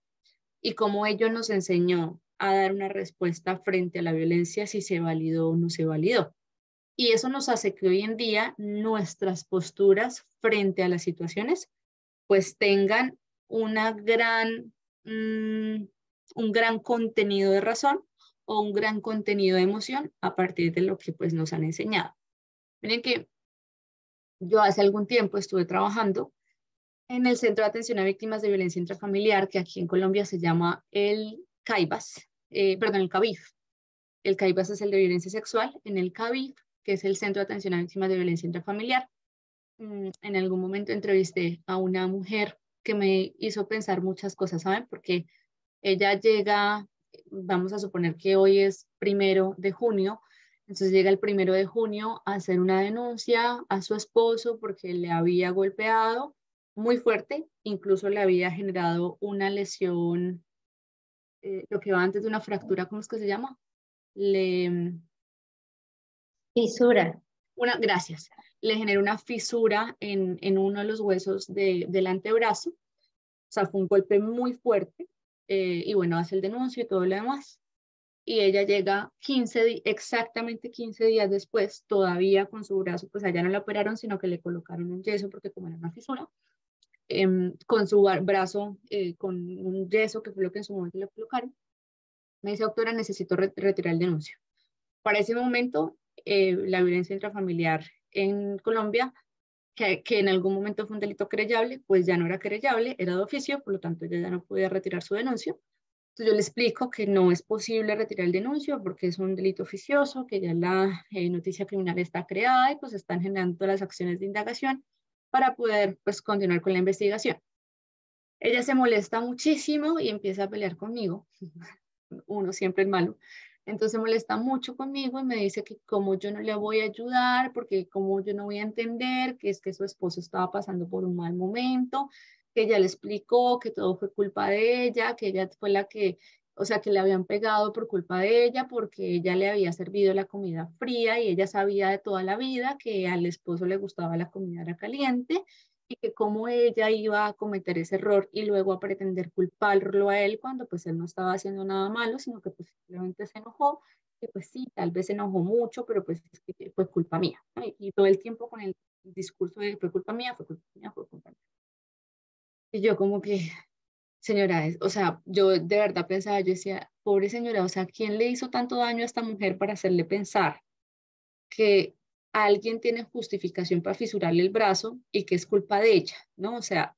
Y cómo ello nos enseñó a dar una respuesta frente a la violencia, si se validó o no se validó. Y eso nos hace que hoy en día nuestras posturas frente a las situaciones pues tengan una gran, un gran contenido de razón o un gran contenido de emoción a partir de lo que pues nos han enseñado. Miren que yo hace algún tiempo estuve trabajando en el Centro de Atención a Víctimas de Violencia Intrafamiliar, que aquí en Colombia se llama el CAIVAS, perdón, el CAVIF. El CAIVAS es el de violencia sexual, en el CAVIF, que es el Centro de Atención a Víctimas de Violencia Intrafamiliar. En algún momento entrevisté a una mujer que me hizo pensar muchas cosas, ¿saben? Porque ella llega, vamos a suponer que hoy es 1 de junio, entonces llega el 1 de junio a hacer una denuncia a su esposo porque le había golpeado muy fuerte, incluso le había generado una lesión, lo que va antes de una fractura, ¿cómo es que se llama? Fisura. Gracias. Le generó una fisura en uno de los huesos del antebrazo. O sea, fue un golpe muy fuerte. Y bueno, hace el denuncio y todo lo demás. Y ella llega exactamente 15 días después, todavía con su brazo, pues allá no la operaron, sino que le colocaron un yeso porque como era una fisura, con su brazo, con un yeso que fue lo que en su momento le colocaron. Me dice, doctora, necesito retirar el denuncio. Para ese momento, la violencia intrafamiliar en Colombia, que en algún momento fue un delito querellable, pues ya no era querellable, era de oficio, por lo tanto ella ya no podía retirar su denuncio. Entonces yo le explico que no es posible retirar el denuncio porque es un delito oficioso, que ya la noticia criminal está creada y pues están generando todas las acciones de indagación para poder pues continuar con la investigación. Ella se molesta muchísimo y empieza a pelear conmigo. Uno siempre es malo. Entonces molesta mucho conmigo y me dice que como yo no le voy a ayudar, porque como yo no voy a entender que es que su esposo estaba pasando por un mal momento, que ella le explicó que todo fue culpa de ella, que ella fue la que, o sea, que le habían pegado por culpa de ella, porque ella le había servido la comida fría y ella sabía de toda la vida que al esposo le gustaba la comida era caliente y que cómo ella iba a cometer ese error y luego a pretender culparlo a él cuando pues él no estaba haciendo nada malo, sino que pues simplemente se enojó, que pues sí, tal vez se enojó mucho, pero pues es que fue culpa mía, ¿no? Y todo el tiempo con el discurso de fue culpa mía, fue culpa mía, fue culpa mía. Y yo como que, señora, o sea, yo de verdad pensaba, yo decía, pobre señora, o sea, ¿quién le hizo tanto daño a esta mujer para hacerle pensar que alguien tiene justificación para fisurarle el brazo y que es culpa de ella, ¿no? O sea,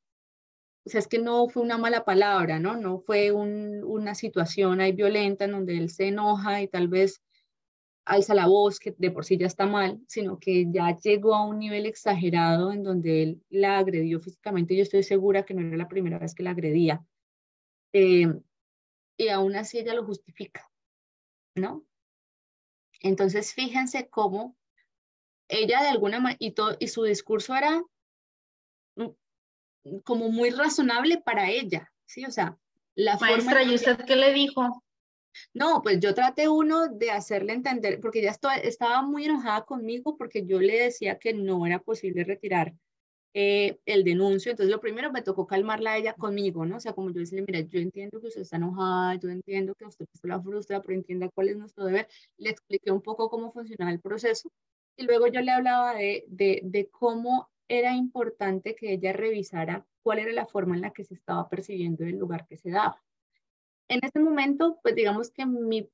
es que no fue una mala palabra, ¿no? No fue una situación ahí violenta en donde él se enoja y tal vez alza la voz, que de por sí ya está mal, sino que ya llegó a un nivel exagerado en donde él la agredió físicamente. Yo estoy segura que no era la primera vez que la agredía. Eh, y aún así ella lo justifica, ¿no? Entonces, fíjense cómo ella de alguna manera, y su discurso era como muy razonable para ella, ¿sí? O sea, la forma Maestra, en ¿y que... usted qué le dijo? No, pues yo traté de hacerle entender, porque ella estaba muy enojada conmigo porque yo le decía que no era posible retirar el denuncio. Entonces lo primero me tocó calmarla a ella conmigo, ¿no? O sea, como yo decirle, mira, yo entiendo que usted está enojada, yo entiendo que usted pues, la frustra, pero entienda cuál es nuestro deber. Le expliqué un poco cómo funcionaba el proceso y luego yo le hablaba de cómo era importante que ella revisara cuál era la forma en la que se estaba percibiendo el lugar que se daba. En este momento, pues digamos que mi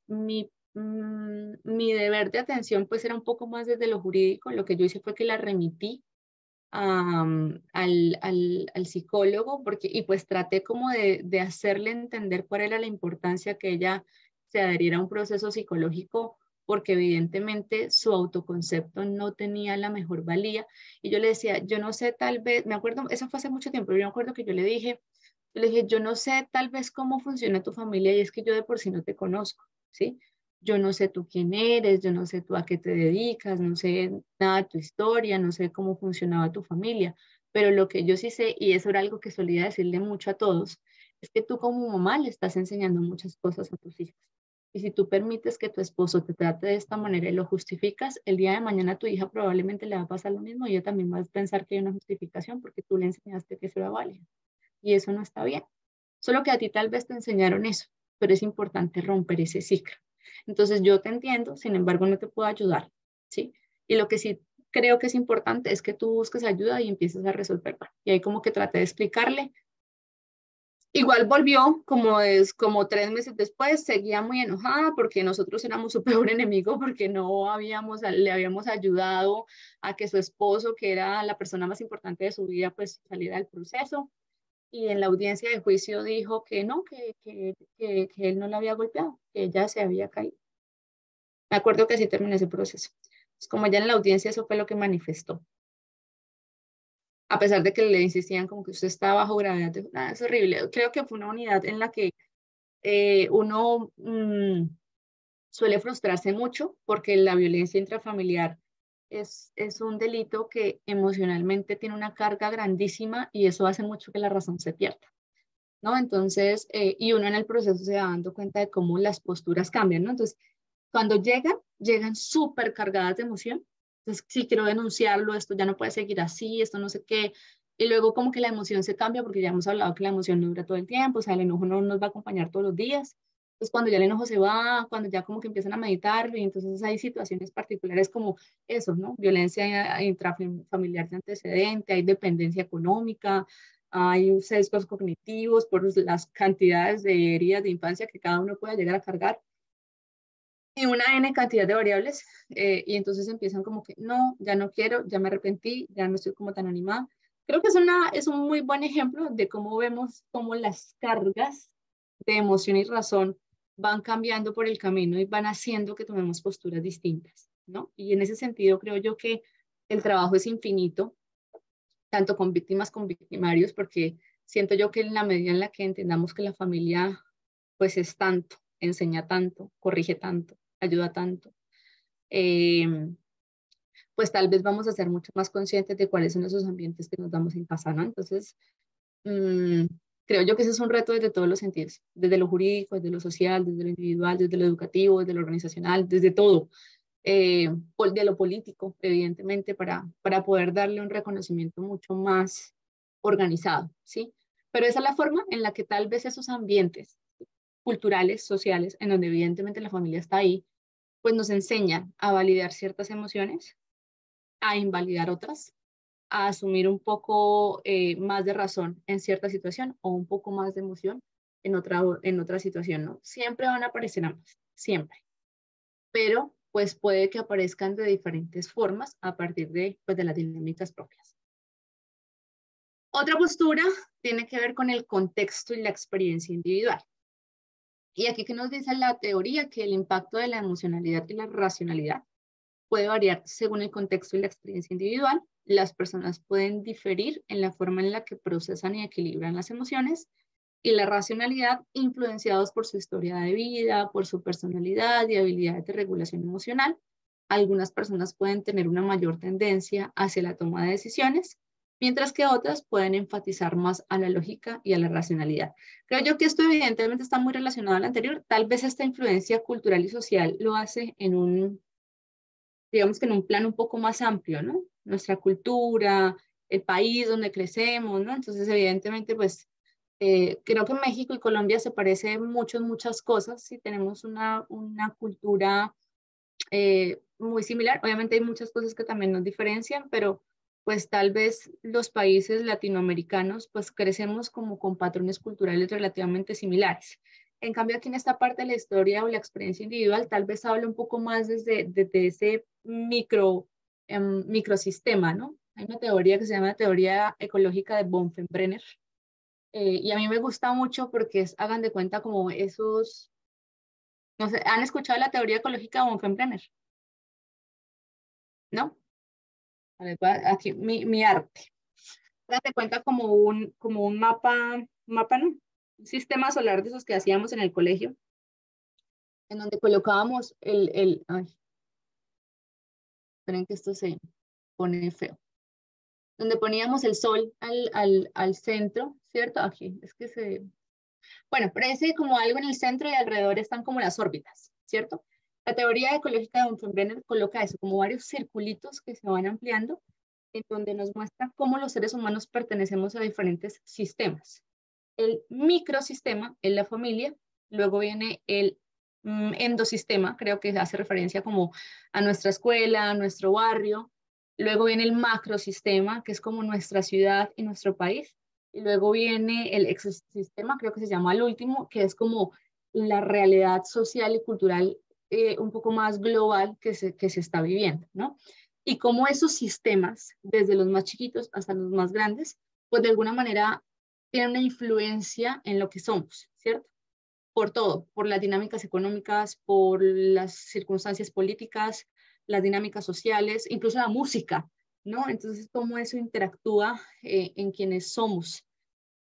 deber de atención pues era un poco más desde lo jurídico. Lo que yo hice fue que la remití al psicólogo porque, y pues traté como de hacerle entender cuál era la importancia que ella se adheriera a un proceso psicológico porque evidentemente su autoconcepto no tenía la mejor valía. Y yo le decía, yo no sé, tal vez, me acuerdo, eso fue hace mucho tiempo, yo me acuerdo que yo le dije, yo no sé tal vez cómo funciona tu familia y es que yo de por sí no te conozco, ¿sí? yo no sé tú quién eres, yo no sé tú a qué te dedicas, no sé nada de tu historia, no sé cómo funcionaba tu familia, pero lo que yo sí sé, y eso era algo que solía decirle mucho a todos, es que tú como mamá le estás enseñando muchas cosas a tus hijos. Y si tú permites que tu esposo te trate de esta manera y lo justificas, el día de mañana a tu hija probablemente le va a pasar lo mismo y ella también va a pensar que hay una justificación porque tú le enseñaste que eso era válido. Y eso no está bien. Solo que a ti tal vez te enseñaron eso, pero es importante romper ese ciclo. Entonces yo te entiendo, sin embargo no te puedo ayudar, ¿sí? Y lo que sí creo que es importante es que tú busques ayuda y empieces a resolverla. Y ahí como que traté de explicarle. Igual volvió, como 3 meses después, seguía muy enojada porque nosotros éramos su peor enemigo porque le habíamos ayudado a que su esposo, que era la persona más importante de su vida, pues saliera del proceso. Y en la audiencia de juicio dijo que no, que él no la había golpeado, que ella se había caído. Me acuerdo que así terminó ese proceso. Pues como ya en la audiencia eso fue lo que manifestó. A pesar de que le insistían como que usted está bajo gravedad, nada, es horrible. Creo que fue una unidad en la que uno suele frustrarse mucho porque la violencia intrafamiliar es un delito que emocionalmente tiene una carga grandísima y eso hace mucho que la razón se pierda, ¿no? Entonces, y uno en el proceso se va dando cuenta de cómo las posturas cambian, ¿no? Entonces, cuando llegan súper cargadas de emoción. Entonces, sí, quiero denunciarlo, esto ya no puede seguir así, esto no sé qué. Y luego como que la emoción se cambia porque ya hemos hablado que la emoción no dura todo el tiempo, o sea, el enojo no nos va a acompañar todos los días. Entonces, cuando ya el enojo se va, cuando ya como que empiezan a meditar, y entonces hay situaciones particulares como eso, ¿no? Violencia intrafamiliar de antecedente, hay dependencia económica, hay sesgos cognitivos por las cantidades de heridas de infancia que cada uno pueda llegar a cargar y una N cantidad de variables, y entonces empiezan como que, no, ya no quiero, ya me arrepentí, ya no estoy como tan animada. Creo que es un muy buen ejemplo de cómo vemos cómo las cargas de emoción y razón van cambiando por el camino y van haciendo que tomemos posturas distintas, ¿no? Y en ese sentido creo yo que el trabajo es infinito, tanto con víctimas como victimarios, porque siento yo que en la medida en la que entendamos que la familia pues es tanto, enseña tanto, corrige tanto, ayuda tanto, eh, pues tal vez vamos a ser mucho más conscientes de cuáles son esos ambientes que nos damos en casa, ¿no? Entonces, mmm, creo yo que ese es un reto desde todos los sentidos, desde lo jurídico, desde lo social, desde lo individual, desde lo educativo, desde lo organizacional, desde todo, de lo político, evidentemente, para poder darle un reconocimiento mucho más organizado, ¿sí? Pero esa es la forma en la que tal vez esos ambientes culturales, sociales, en donde evidentemente la familia está ahí, pues nos enseñan a validar ciertas emociones, a invalidar otras, a asumir un poco más de razón en cierta situación o un poco más de emoción en otra situación, ¿no? Siempre van a aparecer ambas, siempre, pero pues puede que aparezcan de diferentes formas a partir de, pues, de las dinámicas propias. Otra postura tiene que ver con el contexto y la experiencia individual. Y aquí que nos dice la teoría que el impacto de la emocionalidad y la racionalidad puede variar según el contexto y la experiencia individual. Las personas pueden diferir en la forma en la que procesan y equilibran las emociones y la racionalidad influenciados por su historia de vida, por su personalidad y habilidades de regulación emocional. Algunas personas pueden tener una mayor tendencia hacia la toma de decisiones, mientras que otras pueden enfatizar más a la lógica y a la racionalidad. Creo yo que esto evidentemente está muy relacionado al anterior. Tal vez esta influencia cultural y social lo hace en un, digamos que en un plano un poco más amplio, ¿no? Nuestra cultura, el país donde crecemos, ¿no? Entonces, evidentemente, pues, creo que México y Colombia se parecen mucho en muchas cosas, sí tenemos una cultura muy similar. Obviamente hay muchas cosas que también nos diferencian, pero pues tal vez los países latinoamericanos pues crecemos como con patrones culturales relativamente similares. En cambio, aquí en esta parte de la historia o la experiencia individual, tal vez habla un poco más desde ese microsistema, ¿no? Hay una teoría que se llama teoría ecológica de Bonfenbrenner, y a mí me gusta mucho porque hagan de cuenta como esos, no sé, ¿han escuchado la teoría ecológica de Bonfenbrenner? ¿No? A ver, aquí mi arte. Date cuenta como un mapa no, un sistema solar de esos que hacíamos en el colegio. en donde colocábamos ay, esperen que esto se pone feo, donde poníamos el sol al centro, ¿cierto? Aquí, es que bueno, parece como algo en el centro y alrededor están como las órbitas, ¿cierto? La teoría ecológica de von Brenner coloca eso, como varios circulitos que se van ampliando, en donde nos muestra cómo los seres humanos pertenecemos a diferentes sistemas. El microsistema es la familia, luego viene el endosistema, creo que hace referencia como a nuestra escuela, a nuestro barrio, luego viene el macrosistema, que es como nuestra ciudad y nuestro país, y luego viene el exosistema, creo que se llama el último, que es como la realidad social y cultural un poco más global que se está viviendo, ¿no? Y cómo esos sistemas, desde los más chiquitos hasta los más grandes, pues de alguna manera tienen una influencia en lo que somos, ¿cierto? Por todo, por las dinámicas económicas, por las circunstancias políticas, las dinámicas sociales, incluso la música, ¿no? Entonces, cómo eso interactúa en quienes somos.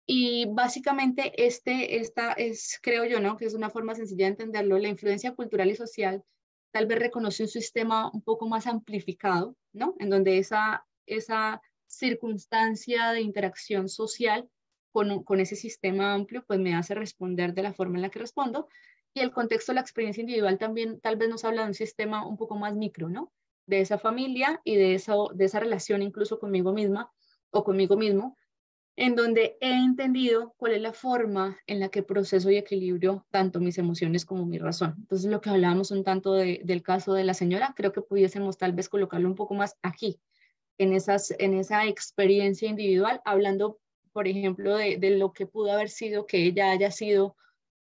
Y básicamente esta es, creo yo, ¿no? Que es una forma sencilla de entenderlo, la influencia cultural y social tal vez reconoce un sistema un poco más amplificado, ¿no? En donde esa circunstancia de interacción social con ese sistema amplio, pues me hace responder de la forma en la que respondo. Y el contexto de la experiencia individual también tal vez nos habla de un sistema un poco más micro, ¿no? De esa familia y de esa relación incluso conmigo misma o conmigo mismo, en donde he entendido cuál es la forma en la que proceso y equilibrio tanto mis emociones como mi razón. Entonces, lo que hablábamos un tanto del caso de la señora, creo que pudiésemos tal vez colocarlo un poco más aquí, en esa experiencia individual, hablando, por ejemplo, de lo que pudo haber sido que ella haya sido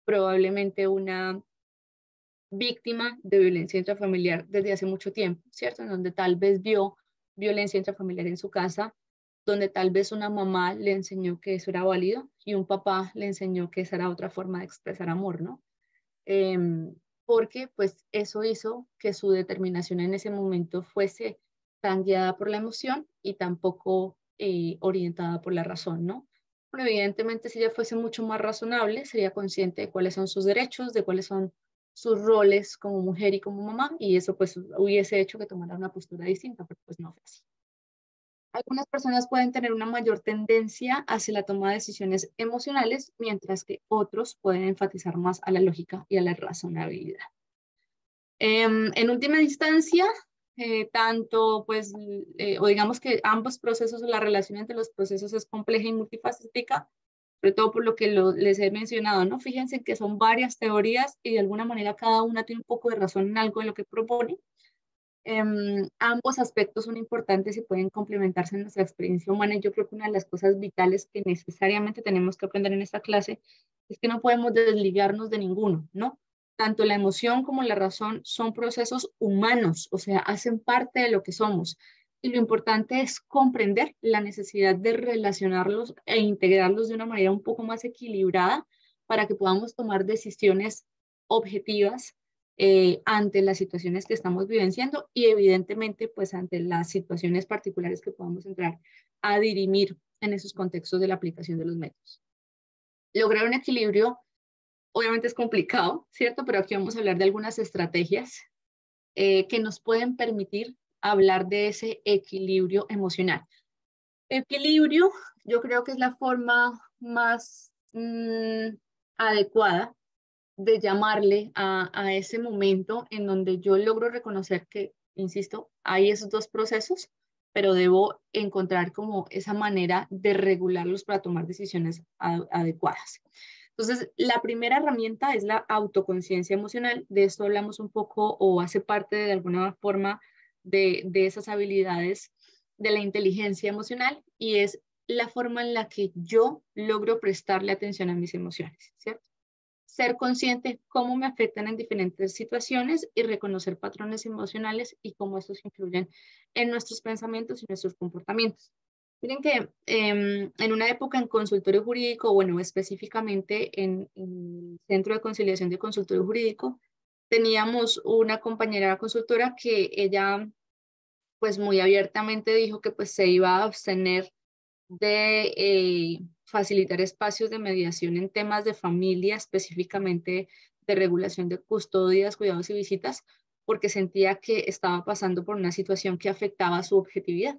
probablemente una víctima de violencia intrafamiliar desde hace mucho tiempo, ¿cierto? En donde tal vez vio violencia intrafamiliar en su casa, donde tal vez una mamá le enseñó que eso era válido y un papá le enseñó que esa era otra forma de expresar amor, ¿no? Eh, Porque pues eso hizo que su determinación en ese momento fuese tan guiada por la emoción y tampoco orientada por la razón, ¿no? Bueno, evidentemente si ella fuese mucho más razonable, sería consciente de cuáles son sus derechos, de cuáles son sus roles como mujer y como mamá, y eso pues hubiese hecho que tomara una postura distinta, pero pues no fue así. Algunas personas pueden tener una mayor tendencia hacia la toma de decisiones emocionales, mientras que otros pueden enfatizar más a la lógica y a la razonabilidad. En última instancia, tanto pues, o digamos que ambos procesos, la relación entre los procesos es compleja y multifacética, sobre todo por lo que les he mencionado, ¿no? Fíjense que son varias teorías y de alguna manera cada una tiene un poco de razón en algo de lo que propone. Ambos aspectos son importantes y pueden complementarse en nuestra experiencia humana, y yo creo que una de las cosas vitales que necesariamente tenemos que aprender en esta clase es que no podemos desligarnos de ninguno, ¿no? Tanto la emoción como la razón son procesos humanos, o sea, hacen parte de lo que somos. Y lo importante es comprender la necesidad de relacionarlos e integrarlos de una manera un poco más equilibrada para que podamos tomar decisiones objetivas ante las situaciones que estamos vivenciando y evidentemente pues ante las situaciones particulares que podamos entrar a dirimir en esos contextos de la aplicación de los métodos. Lograr un equilibrio obviamente es complicado, ¿cierto? Pero aquí vamos a hablar de algunas estrategias que nos pueden permitir hablar de ese equilibrio emocional. Equilibrio, yo creo que es la forma más adecuada de llamarle a ese momento en donde yo logro reconocer que, insisto, hay esos dos procesos, pero debo encontrar como esa manera de regularlos para tomar decisiones adecuadas. Entonces, la primera herramienta es la autoconciencia emocional. De esto hablamos un poco o hace parte de alguna forma de esas habilidades de la inteligencia emocional, y es la forma en la que yo logro prestarle atención a mis emociones, ¿cierto? Ser consciente cómo me afectan en diferentes situaciones y reconocer patrones emocionales y cómo estos influyen en nuestros pensamientos y nuestros comportamientos. Miren que en una época en consultorio jurídico, bueno, específicamente en el Centro de Conciliación de Consultorio Jurídico, teníamos una compañera consultora que ella pues muy abiertamente dijo que pues se iba a abstener de facilitar espacios de mediación en temas de familia, específicamente de regulación de custodias, cuidados y visitas, porque sentía que estaba pasando por una situación que afectaba su objetividad.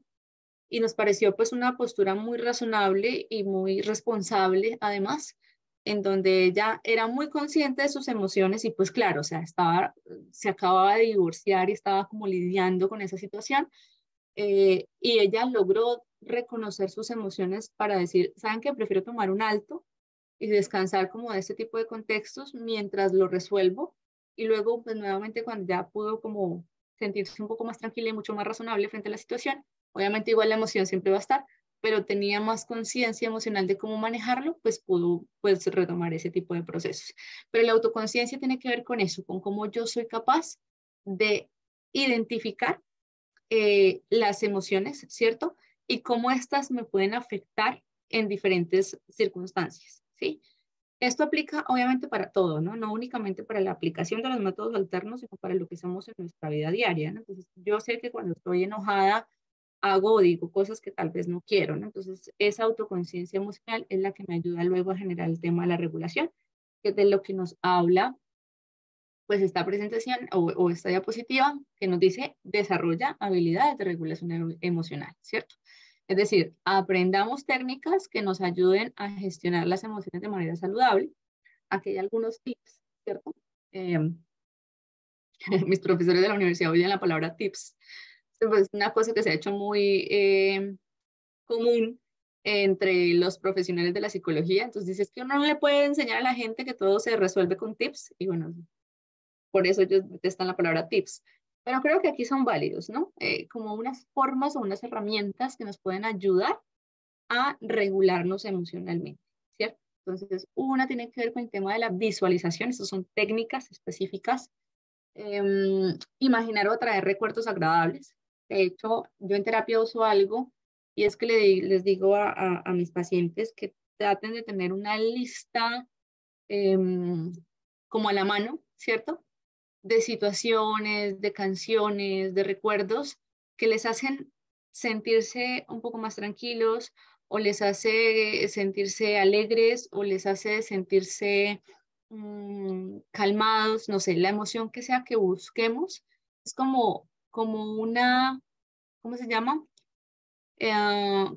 Y nos pareció pues una postura muy razonable y muy responsable además, en donde ella era muy consciente de sus emociones y pues claro, o sea, se acababa de divorciar y estaba como lidiando con esa situación, y ella logró reconocer sus emociones para decir, ¿saben qué? Prefiero tomar un alto y descansar como de este tipo de contextos mientras lo resuelvo, y luego pues nuevamente cuando ya pudo como sentirse un poco más tranquila y mucho más razonable frente a la situación, obviamente igual la emoción siempre va a estar, pero tenía más conciencia emocional de cómo manejarlo, pues pudo pues retomar ese tipo de procesos. Pero la autoconciencia tiene que ver con eso, con cómo yo soy capaz de identificar las emociones, ¿cierto? Y cómo éstas me pueden afectar en diferentes circunstancias, ¿sí? Esto aplica obviamente para todo, ¿no? No únicamente para la aplicación de los métodos alternos, sino para lo que somos en nuestra vida diaria, ¿no? Entonces, yo sé que cuando estoy enojada, hago o digo cosas que tal vez no quiero, ¿no? Entonces, esa autoconciencia emocional es la que me ayuda luego a generar el tema de la regulación, que es de lo que nos habla pues esta presentación o esta diapositiva que nos dice desarrolla habilidades de regulación emocional, ¿cierto? Es decir, aprendamos técnicas que nos ayuden a gestionar las emociones de manera saludable. Aquí hay algunos tips, ¿cierto? Eh, mis profesores de la universidad oyen la palabra tips. Es una cosa que se ha hecho muy común entre los profesionales de la psicología. Entonces dices que uno no le puede enseñar a la gente que todo se resuelve con tips. Y bueno, por eso ellos detestan la palabra tips. Pero creo que aquí son válidos, ¿no? Como unas formas o unas herramientas que nos pueden ayudar a regularnos emocionalmente, ¿cierto? Entonces, una tiene que ver con el tema de la visualización, estas son técnicas específicas. Imaginar o traer recuerdos agradables. De hecho, yo en terapia uso algo y es que les digo a mis pacientes que traten de tener una lista como a la mano, ¿cierto? De situaciones, de canciones, de recuerdos que les hacen sentirse un poco más tranquilos o les hace sentirse alegres o les hace sentirse calmados, no sé, la emoción que sea que busquemos es como una, ¿cómo se llama?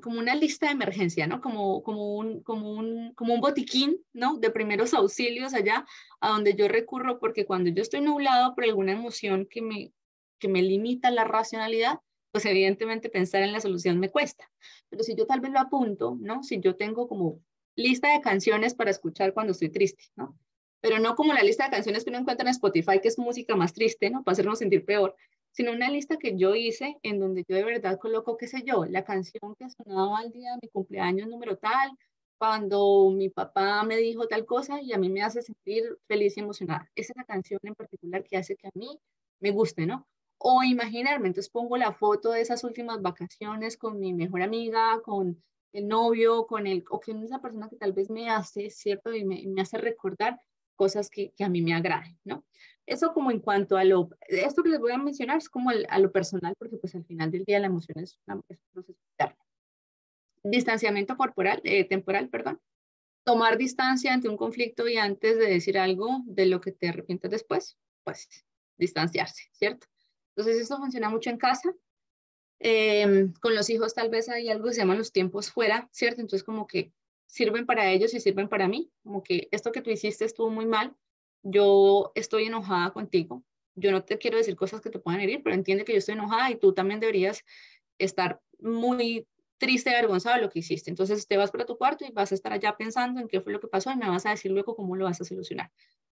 Como una lista de emergencia, ¿no? Como un botiquín, ¿no? De primeros auxilios allá, a donde yo recurro, porque cuando yo estoy nublado por alguna emoción que me limita la racionalidad, pues evidentemente pensar en la solución me cuesta. Pero si yo tal vez lo apunto, ¿no? Si yo tengo como lista de canciones para escuchar cuando estoy triste, ¿no? Pero no como la lista de canciones que uno encuentra en Spotify, que es música más triste, ¿no? Para hacernos sentir peor, sino una lista que yo hice en donde yo de verdad coloco, qué sé yo, la canción que sonaba al día de mi cumpleaños número tal, cuando mi papá me dijo tal cosa y a mí me hace sentir feliz y emocionada. Esa es la canción en particular que hace que a mí me guste, ¿no? O imaginarme, entonces pongo la foto de esas últimas vacaciones con mi mejor amiga, con el novio, o con esa persona que tal vez me hace, ¿cierto? Y me hace recordar cosas que a mí me agraden, ¿no? Eso como en cuanto esto que les voy a mencionar es como a lo personal, porque pues al final del día la emoción es un proceso interno. Distanciamiento temporal, perdón. Tomar distancia ante un conflicto y antes de decir algo de lo que te arrepientes después, pues distanciarse, ¿cierto? Entonces esto funciona mucho en casa. Con los hijos tal vez hay algo que se llaman los tiempos fuera, ¿cierto? Entonces como que sirven para ellos y sirven para mí, como que esto que tú hiciste estuvo muy mal, yo estoy enojada contigo, yo no te quiero decir cosas que te puedan herir, pero entiende que yo estoy enojada y tú también deberías estar muy triste y avergonzado de lo que hiciste. Entonces te vas para tu cuarto y vas a estar allá pensando en qué fue lo que pasó y me vas a decir luego cómo lo vas a solucionar,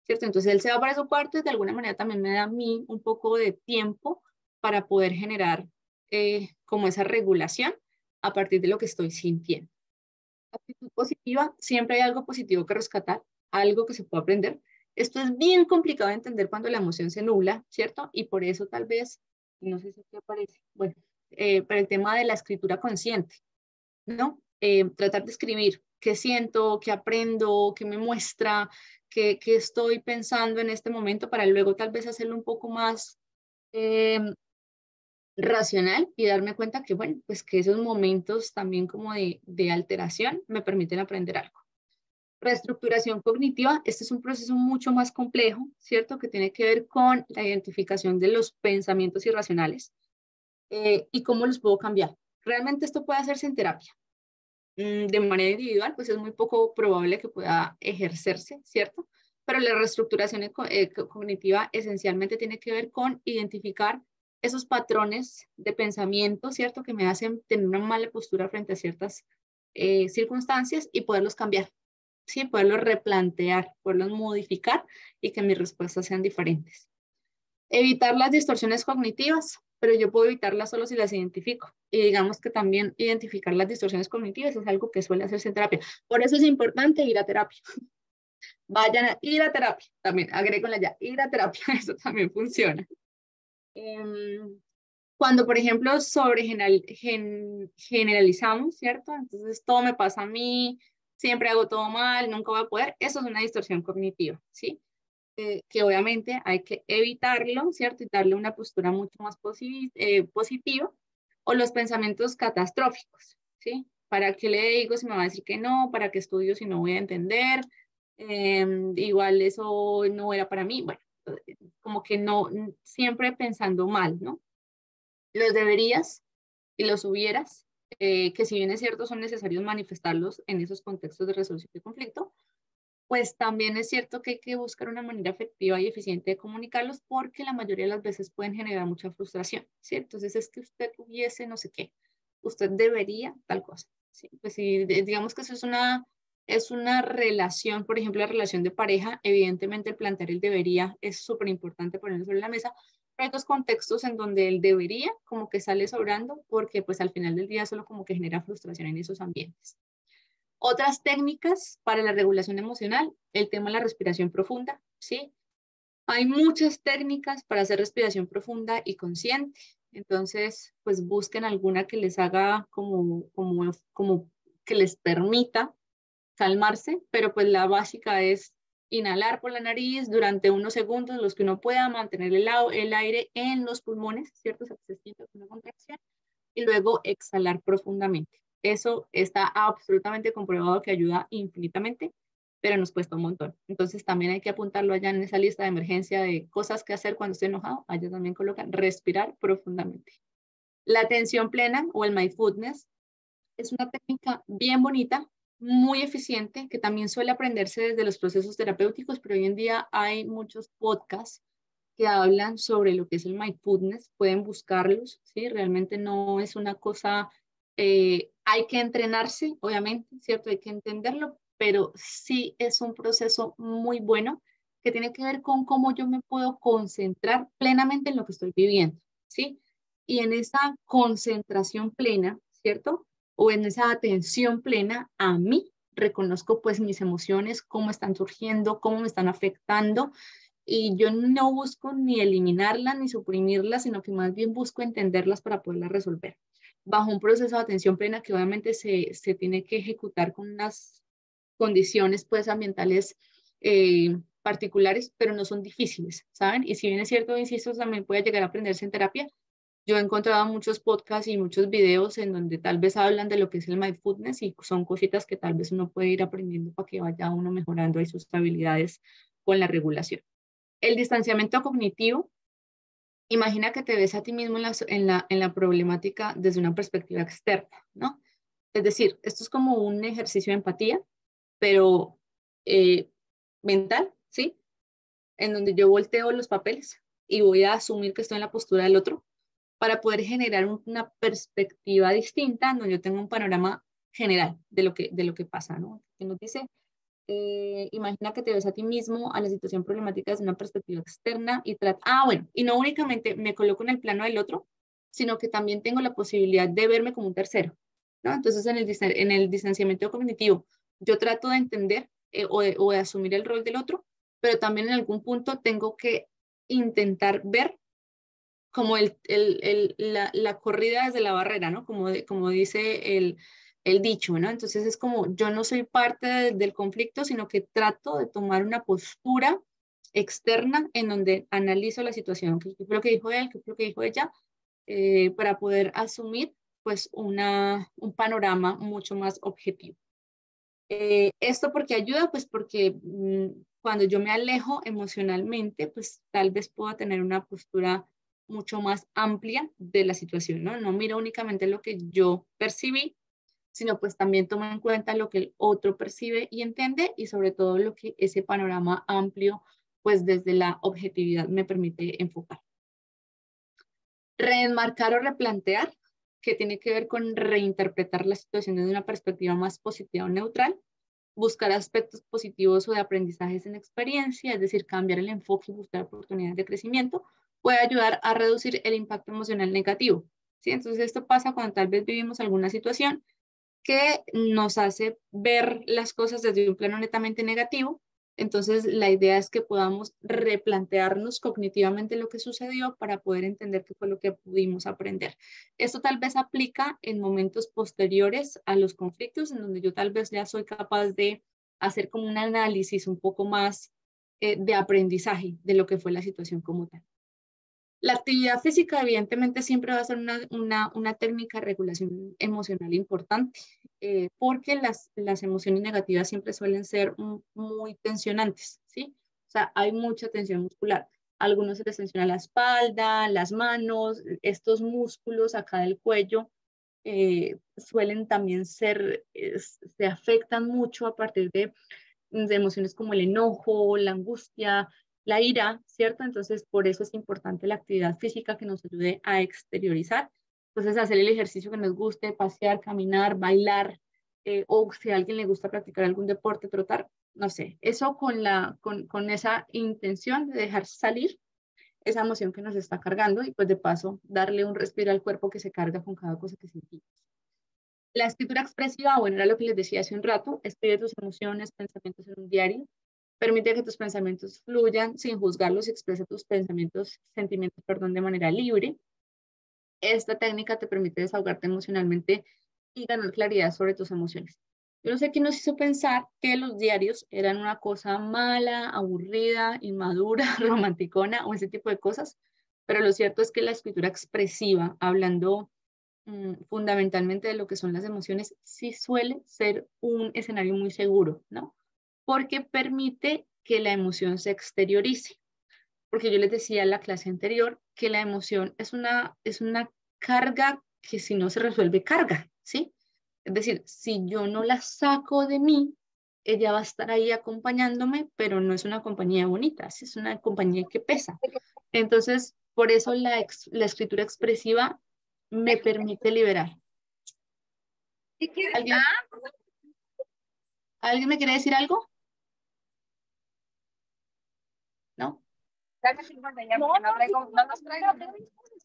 ¿cierto? Entonces él se va para su cuarto y de alguna manera también me da a mí un poco de tiempo para poder generar como esa regulación a partir de lo que estoy sintiendo. Actitud positiva, siempre hay algo positivo que rescatar, algo que se puede aprender. Esto es bien complicado de entender cuando la emoción se nubla, ¿cierto? Y por eso tal vez, no sé si aquí aparece, bueno, para el tema de la escritura consciente, ¿no? Tratar de escribir qué siento, qué aprendo, qué me muestra, qué estoy pensando en este momento para luego tal vez hacerlo un poco más eh, racional y darme cuenta que, bueno, pues que esos momentos también como de alteración me permiten aprender algo. Reestructuración cognitiva, este es un proceso mucho más complejo, ¿cierto? Que tiene que ver con la identificación de los pensamientos irracionales y cómo los puedo cambiar. Realmente esto puede hacerse en terapia. De manera individual, pues es muy poco probable que pueda ejercerse, ¿cierto? Pero la reestructuración cognitiva esencialmente tiene que ver con identificar esos patrones de pensamiento, ¿cierto? Que me hacen tener una mala postura frente a ciertas circunstancias y poderlos cambiar, ¿sí? Poderlos replantear, poderlos modificar y que mis respuestas sean diferentes. Evitar las distorsiones cognitivas, pero yo puedo evitarlas solo si las identifico. Y digamos que también identificar las distorsiones cognitivas es algo que suele hacerse en terapia. Por eso es importante ir a terapia. Vayan a ir a terapia. También agrégonla ya, ir a terapia, eso también funciona. Cuando, por ejemplo, generalizamos, ¿cierto? Entonces, todo me pasa a mí, siempre hago todo mal, nunca voy a poder. Eso es una distorsión cognitiva, ¿sí? Que obviamente hay que evitarlo, ¿cierto? Y darle una postura mucho más positiva, o los pensamientos catastróficos, ¿sí? ¿Para qué le digo si me va a decir que no? ¿Para qué estudio si no voy a entender? Igual eso no era para mí. Bueno, como que no, siempre pensando mal, ¿no? Los deberías y los hubieras, que si bien es cierto son necesarios manifestarlos en esos contextos de resolución de conflicto, pues también es cierto que hay que buscar una manera efectiva y eficiente de comunicarlos porque la mayoría de las veces pueden generar mucha frustración, ¿sí? Entonces es que usted hubiese no sé qué, usted debería tal cosa, ¿sí? Pues si digamos que eso es una relación, por ejemplo, la relación de pareja, evidentemente el plantear el debería es súper importante ponerlo sobre la mesa, pero hay otros contextos en donde el debería como que sale sobrando porque pues al final del día solo como que genera frustración en esos ambientes. Otras técnicas para la regulación emocional, el tema de la respiración profunda, ¿sí? Hay muchas técnicas para hacer respiración profunda y consciente. Entonces, pues busquen alguna que les haga como que les permita calmarse, pero pues la básica es inhalar por la nariz durante unos segundos, los que uno pueda, mantener el aire en los pulmones, ¿cierto? Se siente una contracción y luego exhalar profundamente. Eso está absolutamente comprobado que ayuda infinitamente, pero nos cuesta un montón. Entonces también hay que apuntarlo allá en esa lista de emergencia de cosas que hacer cuando esté enojado. Allá también colocan respirar profundamente. La atención plena o el mindfulness es una técnica bien bonita, muy eficiente, que también suele aprenderse desde los procesos terapéuticos, pero hoy en día hay muchos podcasts que hablan sobre lo que es el mindfulness, pueden buscarlos, ¿sí? Realmente no es una cosa, hay que entrenarse, obviamente, ¿cierto? Hay que entenderlo, pero sí es un proceso muy bueno que tiene que ver con cómo yo me puedo concentrar plenamente en lo que estoy viviendo, ¿sí? Y en esa concentración plena, ¿cierto? O en esa atención plena a mí, reconozco pues mis emociones, cómo están surgiendo, cómo me están afectando, y yo no busco ni eliminarlas ni suprimirlas, sino que más bien busco entenderlas para poderlas resolver. Bajo un proceso de atención plena que obviamente se tiene que ejecutar con unas condiciones pues ambientales particulares, pero no son difíciles, ¿saben? Y si bien es cierto, insisto, también puede llegar a aprenderse en terapia. Yo he encontrado muchos podcasts y muchos videos en donde tal vez hablan de lo que es el mindfulness y son cositas que tal vez uno puede ir aprendiendo para que vaya uno mejorando ahí sus habilidades con la regulación. El distanciamiento cognitivo, imagina que te ves a ti mismo en la problemática desde una perspectiva externa, ¿no? Es decir, esto es como un ejercicio de empatía, pero eh, mental, ¿sí? En donde yo volteo los papeles y voy a asumir que estoy en la postura del otro para poder generar una perspectiva distinta, donde yo tengo un panorama general de lo que pasa, ¿no? Que nos dice, imagina que te ves a ti mismo, a la situación problemática desde una perspectiva externa y bueno, y no únicamente me coloco en el plano del otro, sino que también tengo la posibilidad de verme como un tercero, ¿no? Entonces, en el distanciamiento cognitivo, yo trato de entender o de asumir el rol del otro, pero también en algún punto tengo que intentar ver como la corrida desde la barrera, ¿no? Como dice el dicho, ¿no? Entonces es como yo no soy parte del conflicto, sino que trato de tomar una postura externa en donde analizo la situación, qué fue lo que dijo él, qué fue lo que dijo ella, para poder asumir pues un panorama mucho más objetivo. ¿Esto por qué ayuda? Pues porque cuando yo me alejo emocionalmente, pues tal vez pueda tener una postura mucho más amplia de la situación, ¿no? No miro únicamente lo que yo percibí, sino pues también tomo en cuenta lo que el otro percibe y entiende y sobre todo lo que ese panorama amplio, pues desde la objetividad me permite enfocar. Reenmarcar o replantear, que tiene que ver con reinterpretar la situación desde una perspectiva más positiva o neutral. Buscar aspectos positivos o de aprendizajes en experiencia, es decir, cambiar el enfoque y buscar oportunidades de crecimiento, puede ayudar a reducir el impacto emocional negativo. ¿Sí? Entonces esto pasa cuando tal vez vivimos alguna situación que nos hace ver las cosas desde un plano netamente negativo. Entonces, la idea es que podamos replantearnos cognitivamente lo que sucedió para poder entender qué fue lo que pudimos aprender. Esto tal vez aplica en momentos posteriores a los conflictos, en donde yo tal vez ya soy capaz de hacer como un análisis un poco más de aprendizaje de lo que fue la situación como tal. La actividad física, evidentemente, siempre va a ser una técnica de regulación emocional importante, porque las emociones negativas siempre suelen ser muy tensionantes, ¿sí? O sea, hay mucha tensión muscular. A algunos se les tensiona la espalda, las manos, estos músculos acá del cuello suelen también se afectan mucho a partir de emociones como el enojo, la angustia, la ira, ¿cierto? Entonces, por eso es importante la actividad física que nos ayude a exteriorizar. Entonces, hacer el ejercicio que nos guste, pasear, caminar, bailar, o si a alguien le gusta practicar algún deporte, trotar, no sé, eso con esa intención de dejar salir esa emoción que nos está cargando y pues de paso darle un respiro al cuerpo que se carga con cada cosa que sentimos. La escritura expresiva, bueno, era lo que les decía hace un rato, escribe tus emociones, pensamientos en un diario, permite que tus pensamientos fluyan sin juzgarlos y expresa tus sentimientos, perdón, de manera libre. Esta técnica te permite desahogarte emocionalmente y ganar claridad sobre tus emociones. Yo no sé qué nos hizo pensar que los diarios eran una cosa mala, aburrida, inmadura, romanticona o ese tipo de cosas, pero lo cierto es que la escritura expresiva, hablando fundamentalmente de lo que son las emociones, sí suele ser un escenario muy seguro, ¿no? Porque permite que la emoción se exteriorice. Porque yo les decía en la clase anterior que la emoción es una carga que si no se resuelve, carga, ¿sí? Es decir, si yo no la saco de mí, ella va a estar ahí acompañándome, pero no es una compañía bonita, es una compañía que pesa. Entonces, por eso la escritura expresiva me permite liberar. ¿Alguien, ¿alguien me quiere decir algo? ¿No? No, no traigo, no los traigo.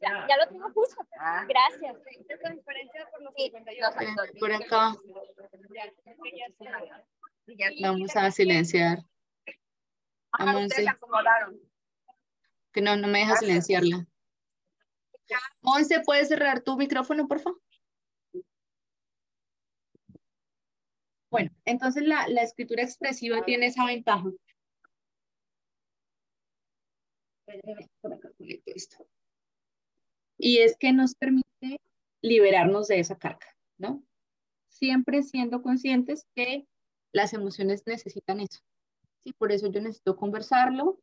Ya lo tengo justo. Gracias. Esta diferencia por los 52. Por acá vamos a silenciar a Monse, que no me deja silenciarla. Monse, ¿puedes cerrar tu micrófono, por favor? Bueno, entonces la escritura expresiva tiene esa ventaja. Y es que nos permite liberarnos de esa carga, ¿no? Siempre siendo conscientes que las emociones necesitan eso. ¿Sí? Por eso yo necesito conversarlo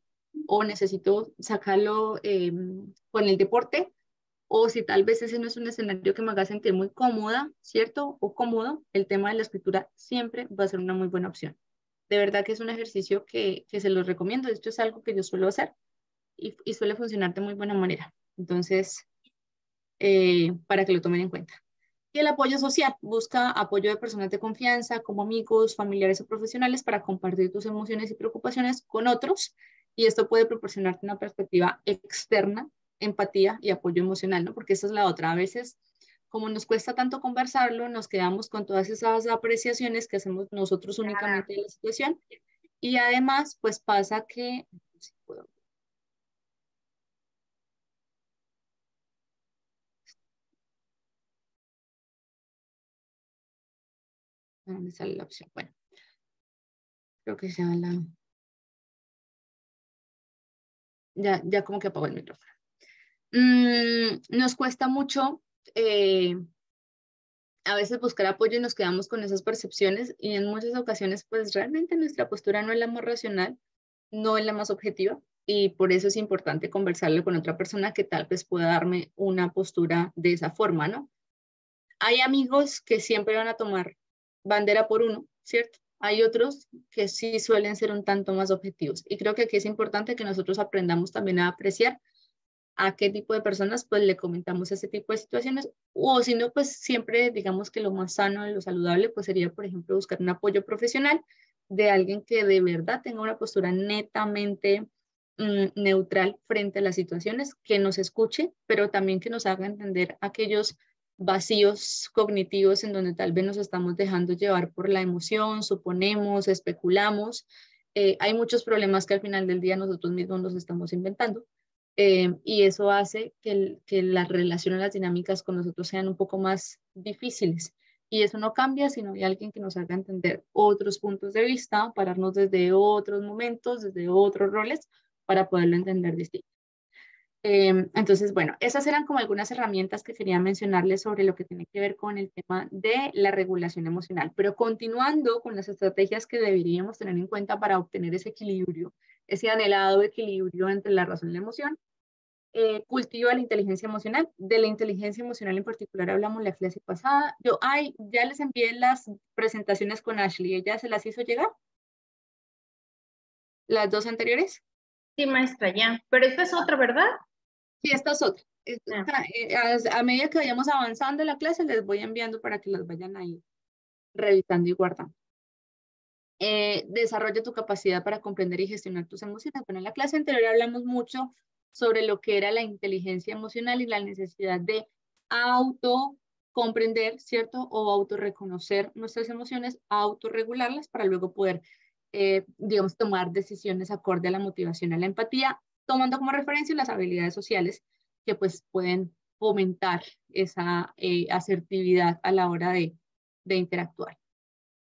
o necesito sacarlo con el deporte, o si tal vez ese no es un escenario que me haga sentir muy cómoda, ¿cierto? O cómodo, el tema de la escritura siempre va a ser una muy buena opción. De verdad que es un ejercicio que se los recomiendo. Esto es algo que yo suelo hacer y suele funcionar de muy buena manera. Entonces, para que lo tomen en cuenta. Y el apoyo social, busca apoyo de personas de confianza, como amigos, familiares o profesionales, para compartir tus emociones y preocupaciones con otros. Y esto puede proporcionarte una perspectiva externa, empatía y apoyo emocional, ¿no? Porque esa es la otra. A veces, como nos cuesta tanto conversarlo, nos quedamos con todas esas apreciaciones que hacemos nosotros únicamente de la situación. Y además, pues pasa que... ¿Dónde sale la opción? Bueno, creo que ya ya como que apagó el micrófono. Nos cuesta mucho a veces buscar apoyo y nos quedamos con esas percepciones y en muchas ocasiones pues realmente nuestra postura no es la más racional, no es la más objetiva y por eso es importante conversarlo con otra persona que tal vez pueda darme una postura de esa forma, ¿no? Hay amigos que siempre van a tomar bandera por uno, ¿cierto? Hay otros que sí suelen ser un tanto más objetivos y creo que aquí es importante que nosotros aprendamos también a apreciar a qué tipo de personas pues le comentamos ese tipo de situaciones o si no pues siempre digamos que lo más sano y lo saludable pues sería por ejemplo buscar un apoyo profesional de alguien que de verdad tenga una postura netamente neutral frente a las situaciones, que nos escuche, pero también que nos haga entender aquellos vacíos cognitivos en donde tal vez nos estamos dejando llevar por la emoción, suponemos, especulamos. Hay muchos problemas que al final del día nosotros mismos nos estamos inventando. Y eso hace que las relaciones, las dinámicas con nosotros sean un poco más difíciles. Y eso no cambia si no hay alguien que nos haga entender otros puntos de vista, pararnos desde otros momentos, desde otros roles, para poderlo entender distinto. Entonces, bueno, esas eran como algunas herramientas que quería mencionarles sobre lo que tiene que ver con el tema de la regulación emocional. Pero continuando con las estrategias que deberíamos tener en cuenta para obtener ese equilibrio, ese anhelado equilibrio entre la razón y la emoción, cultiva la inteligencia emocional. De la inteligencia emocional en particular hablamos la clase pasada. Ya les envié las presentaciones con Ashley. ¿Ella se las hizo llegar? ¿Las dos anteriores? Sí, maestra, ya. Pero esta es otra, ¿verdad? Sí, esta es otra. A medida que vayamos avanzando en la clase, les voy enviando para que las vayan ahí revisando y guardando. Desarrolla tu capacidad para comprender y gestionar tus emociones. Bueno, en la clase anterior hablamos mucho sobre lo que era la inteligencia emocional y la necesidad de autocomprender, ¿cierto? O autorreconocer nuestras emociones, autorregularlas para luego poder, digamos, tomar decisiones acorde a la motivación, a la empatía, tomando como referencia las habilidades sociales que pues pueden fomentar esa asertividad a la hora de interactuar.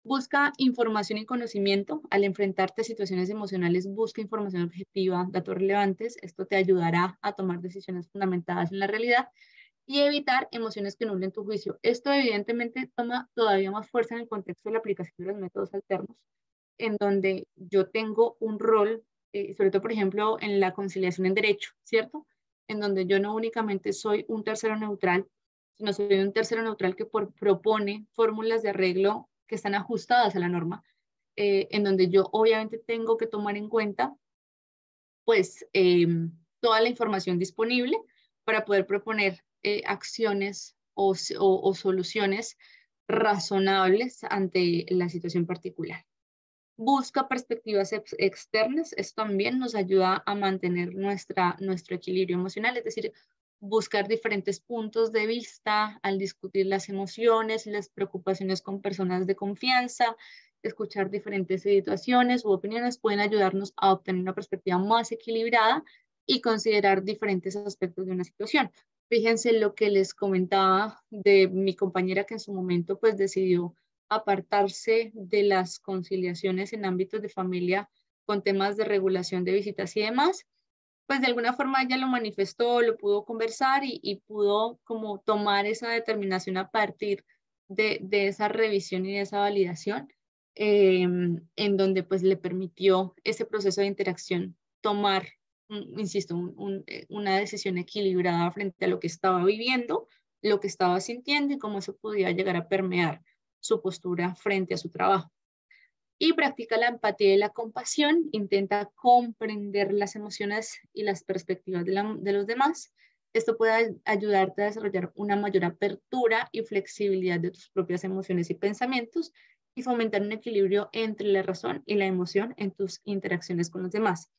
Busca información y conocimiento. Al enfrentarte a situaciones emocionales, busca información objetiva, datos relevantes. Esto te ayudará a tomar decisiones fundamentadas en la realidad y evitar emociones que nublen tu juicio. Esto evidentemente toma todavía más fuerza en el contexto de la aplicación de los métodos alternos, en donde yo tengo un rol, sobre todo, por ejemplo, en la conciliación en derecho, ¿cierto? En donde yo no únicamente soy un tercero neutral, sino soy un tercero neutral que propone fórmulas de arreglo que están ajustadas a la norma, en donde yo obviamente tengo que tomar en cuenta pues toda la información disponible para poder proponer acciones o soluciones razonables ante la situación particular. Busca perspectivas externas, esto también nos ayuda a mantener nuestro equilibrio emocional, es decir, buscar diferentes puntos de vista al discutir las emociones, las preocupaciones con personas de confianza, escuchar diferentes situaciones u opiniones pueden ayudarnos a obtener una perspectiva más equilibrada y considerar diferentes aspectos de una situación. Fíjense lo que les comentaba de mi compañera que en su momento pues decidió apartarse de las conciliaciones en ámbitos de familia con temas de regulación de visitas y demás, pues de alguna forma ella lo manifestó, lo pudo conversar y pudo como tomar esa determinación a partir de esa revisión y de esa validación, en donde pues le permitió ese proceso de interacción tomar, insisto, una decisión equilibrada frente a lo que estaba viviendo, lo que estaba sintiendo y cómo eso podía llegar a permear su postura frente a su trabajo. Y practica la empatía y la compasión, intenta comprender las emociones y las perspectivas de los demás. Esto puede ayudarte a desarrollar una mayor apertura y flexibilidad de tus propias emociones y pensamientos y fomentar un equilibrio entre la razón y la emoción en tus interacciones con los demás.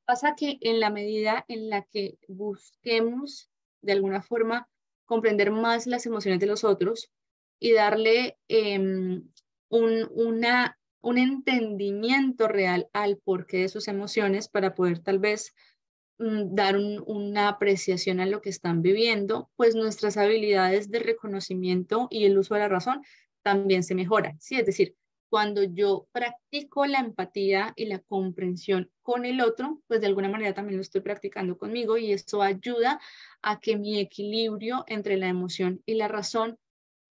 Pasa que en la medida en la que busquemos de alguna forma comprender más las emociones de los otros y darle un entendimiento real al porqué de sus emociones para poder tal vez dar una apreciación a lo que están viviendo, pues nuestras habilidades de reconocimiento y el uso de la razón también se mejoran, ¿sí? Es decir, cuando yo practico la empatía y la comprensión con el otro, pues de alguna manera también lo estoy practicando conmigo y eso ayuda a que mi equilibrio entre la emoción y la razón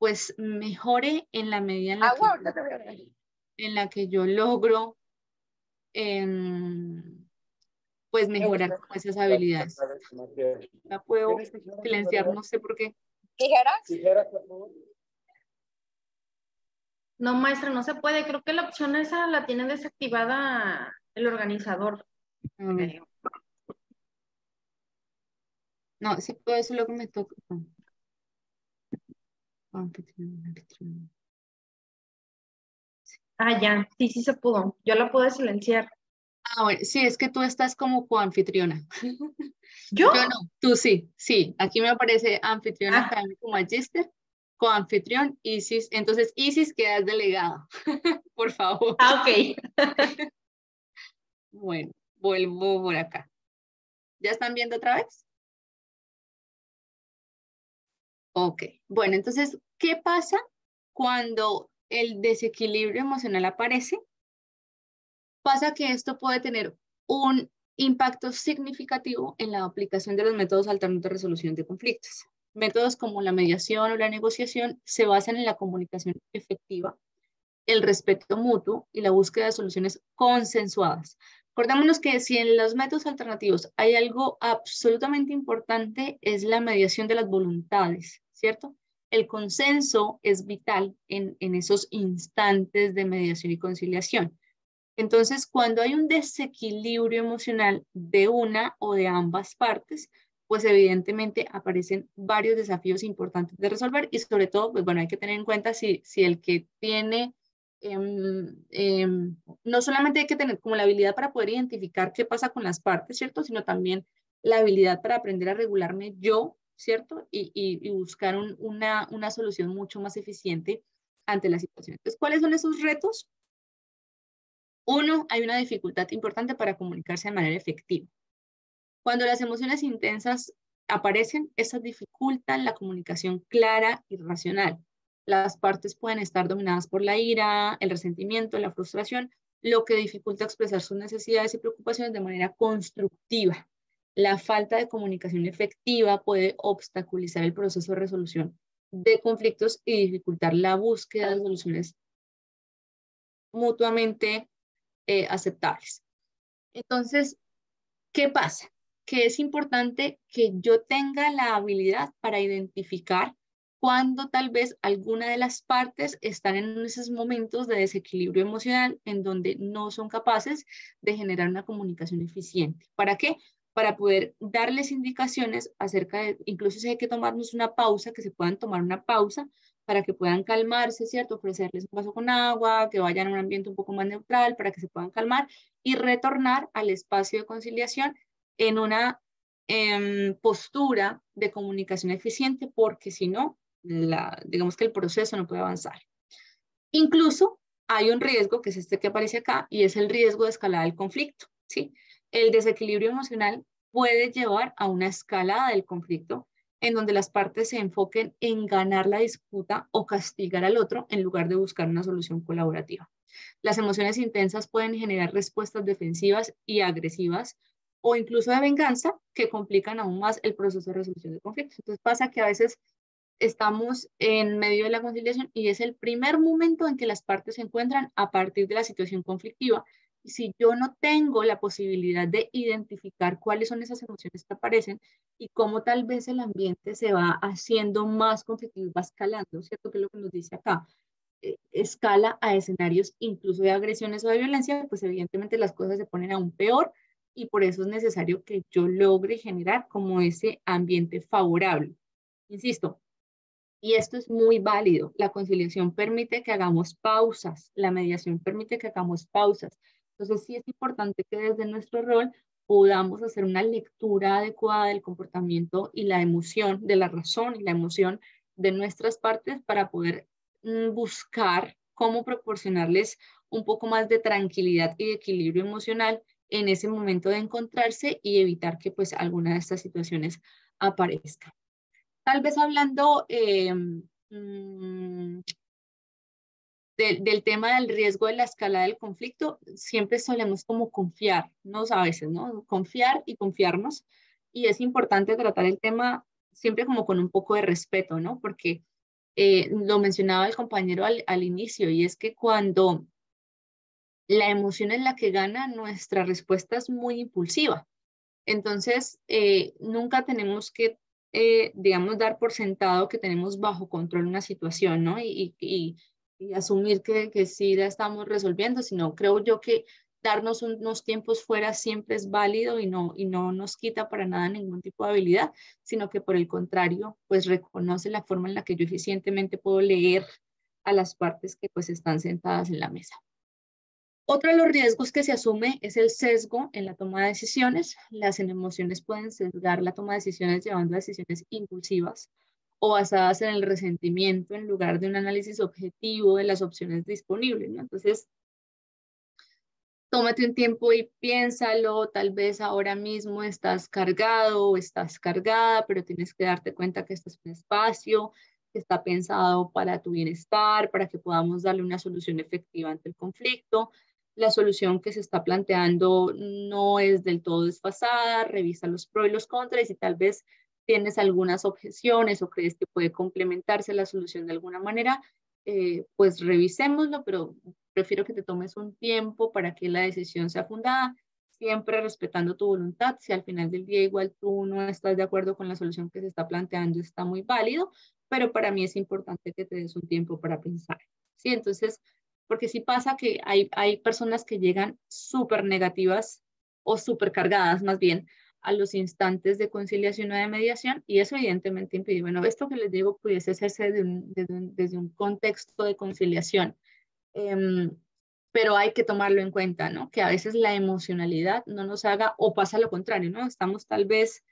pues mejore en la medida en la que yo logro pues mejorar como esas habilidades. La puedo silenciar, no sé por qué. ¿Tijeras? No, maestra, no se puede. Creo que la opción esa la tiene desactivada el organizador. A ver. No, sí puedo, eso es lo que me toca. Anfitrión. Ah, ya. Sí, sí se pudo. Yo la pude silenciar. Ah, bueno, sí, es que tú estás como coanfitriona. ¿Yo? Yo no, tú sí, sí. Aquí me aparece anfitrión Ah. académico magíster, coanfitrión, Isis. Entonces, Isis quedas delegada, por favor. Ah, ok. Bueno, vuelvo por acá. ¿Ya están viendo otra vez? Ok, bueno, entonces, ¿qué pasa cuando el desequilibrio emocional aparece? Pasa que esto puede tener un impacto significativo en la aplicación de los métodos alternos de resolución de conflictos. Métodos como la mediación o la negociación se basan en la comunicación efectiva, el respeto mutuo y la búsqueda de soluciones consensuadas. Acordémonos que si en los métodos alternativos hay algo absolutamente importante, es la mediación de las voluntades, ¿cierto? El consenso es vital en esos instantes de mediación y conciliación. Entonces, cuando hay un desequilibrio emocional de una o de ambas partes, pues evidentemente aparecen varios desafíos importantes de resolver y sobre todo, pues bueno, hay que tener en cuenta si el que tiene, no solamente hay que tener como la habilidad para poder identificar qué pasa con las partes, ¿cierto? Sino también la habilidad para aprender a regularme yo, ¿cierto? Y buscar una solución mucho más eficiente ante la situación. Entonces, ¿cuáles son esos retos? Uno, hay una dificultad importante para comunicarse de manera efectiva. Cuando las emociones intensas aparecen, esas dificultan la comunicación clara y racional. Las partes pueden estar dominadas por la ira, el resentimiento, la frustración, lo que dificulta expresar sus necesidades y preocupaciones de manera constructiva. La falta de comunicación efectiva puede obstaculizar el proceso de resolución de conflictos y dificultar la búsqueda de soluciones mutuamente aceptables. Entonces, ¿qué pasa? Que es importante que yo tenga la habilidad para identificar cuando tal vez alguna de las partes están en esos momentos de desequilibrio emocional en donde no son capaces de generar una comunicación eficiente. ¿Para qué? Para poder darles indicaciones acerca de, incluso si hay que tomarnos una pausa, que se puedan tomar una pausa para que puedan calmarse, ¿cierto? Ofrecerles un vaso con agua, que vayan a un ambiente un poco más neutral para que se puedan calmar y retornar al espacio de conciliación en una postura de comunicación eficiente, porque si no, digamos que el proceso no puede avanzar. Incluso hay un riesgo, que es este que aparece acá, y es el riesgo de escalada del conflicto, ¿sí? El desequilibrio emocional puede llevar a una escalada del conflicto en donde las partes se enfoquen en ganar la disputa o castigar al otro en lugar de buscar una solución colaborativa. Las emociones intensas pueden generar respuestas defensivas y agresivas o incluso de venganza que complican aún más el proceso de resolución de conflictos. Entonces pasa que a veces estamos en medio de la conciliación y es el primer momento en que las partes se encuentran a partir de la situación conflictiva. Y si yo no tengo la posibilidad de identificar cuáles son esas emociones que aparecen y cómo tal vez el ambiente se va haciendo más conflictivo, va escalando, ¿cierto? Que es lo que nos dice acá, escala a escenarios incluso de agresiones o de violencia, pues evidentemente las cosas se ponen aún peor y por eso es necesario que yo logre generar como ese ambiente favorable. Insisto, y esto es muy válido. La conciliación permite que hagamos pausas, la mediación permite que hagamos pausas. Entonces sí es importante que desde nuestro rol podamos hacer una lectura adecuada del comportamiento y la emoción, de la razón y la emoción de nuestras partes para poder buscar cómo proporcionarles un poco más de tranquilidad y de equilibrio emocional en ese momento de encontrarse y evitar que pues alguna de estas situaciones aparezca. Tal vez hablando del tema del riesgo de la escalada del conflicto, siempre solemos como confiar, ¿no? A veces, ¿no? Confiar y confiarnos. Y es importante tratar el tema siempre como con un poco de respeto, ¿no? Porque Lo mencionaba el compañero al inicio, y es que cuando la emoción es la que gana, nuestra respuesta es muy impulsiva. Entonces, nunca tenemos que, digamos, dar por sentado que tenemos bajo control una situación, ¿no? Y asumir que sí la estamos resolviendo, sino creo yo que darnos unos tiempos fuera siempre es válido y no nos quita para nada ningún tipo de habilidad, sino que por el contrario, pues reconoce la forma en la que yo eficientemente puedo leer a las partes que pues están sentadas en la mesa. Otro de los riesgos que se asume es el sesgo en la toma de decisiones. Las emociones pueden sesgar la toma de decisiones llevando a decisiones impulsivas o basadas en el resentimiento en lugar de un análisis objetivo de las opciones disponibles, ¿no? Entonces, tómate un tiempo y piénsalo. Tal vez ahora mismo estás cargado o estás cargada, pero tienes que darte cuenta que este es un espacio que está pensado para tu bienestar, para que podamos darle una solución efectiva ante el conflicto. La solución que se está planteando no es del todo desfasada, revisa los pros y los contras, y si tal vez tienes algunas objeciones o crees que puede complementarse la solución de alguna manera, pues revisémoslo, pero prefiero que te tomes un tiempo para que la decisión sea fundada, siempre respetando tu voluntad. Si al final del día igual tú no estás de acuerdo con la solución que se está planteando, está muy válido, pero para mí es importante que te des un tiempo para pensar. ¿Sí? Entonces, porque sí pasa que hay personas que llegan súper negativas o súper cargadas más bien a los instantes de conciliación o de mediación, y eso evidentemente impide, bueno, esto que les digo pudiese hacerse desde un contexto de conciliación, pero hay que tomarlo en cuenta, ¿no? Que a veces la emocionalidad no nos haga, o pasa lo contrario, ¿no? Estamos tal vez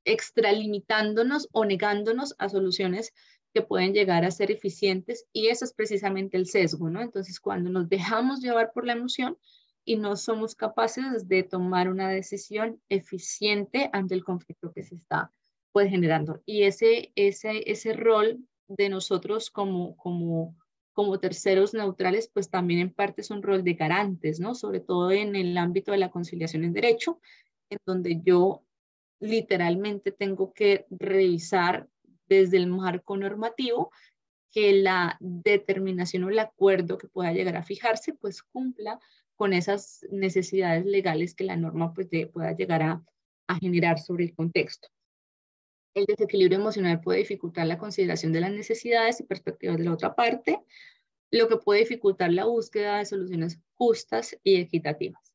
extralimitándonos o negándonos a soluciones que pueden llegar a ser eficientes, y eso es precisamente el sesgo, ¿no? Entonces, cuando nos dejamos llevar por la emoción y no somos capaces de tomar una decisión eficiente ante el conflicto que se está pues generando. Y ese rol de nosotros como terceros neutrales, pues también en parte es un rol de garantes, ¿no? Sobre todo en el ámbito de la conciliación en derecho, en donde yo literalmente tengo que revisar desde el marco normativo que la determinación o el acuerdo que pueda llegar a fijarse, pues cumpla con esas necesidades legales que la norma pues pueda llegar a generar sobre el contexto. El desequilibrio emocional puede dificultar la consideración de las necesidades y perspectivas de la otra parte, lo que puede dificultar la búsqueda de soluciones justas y equitativas.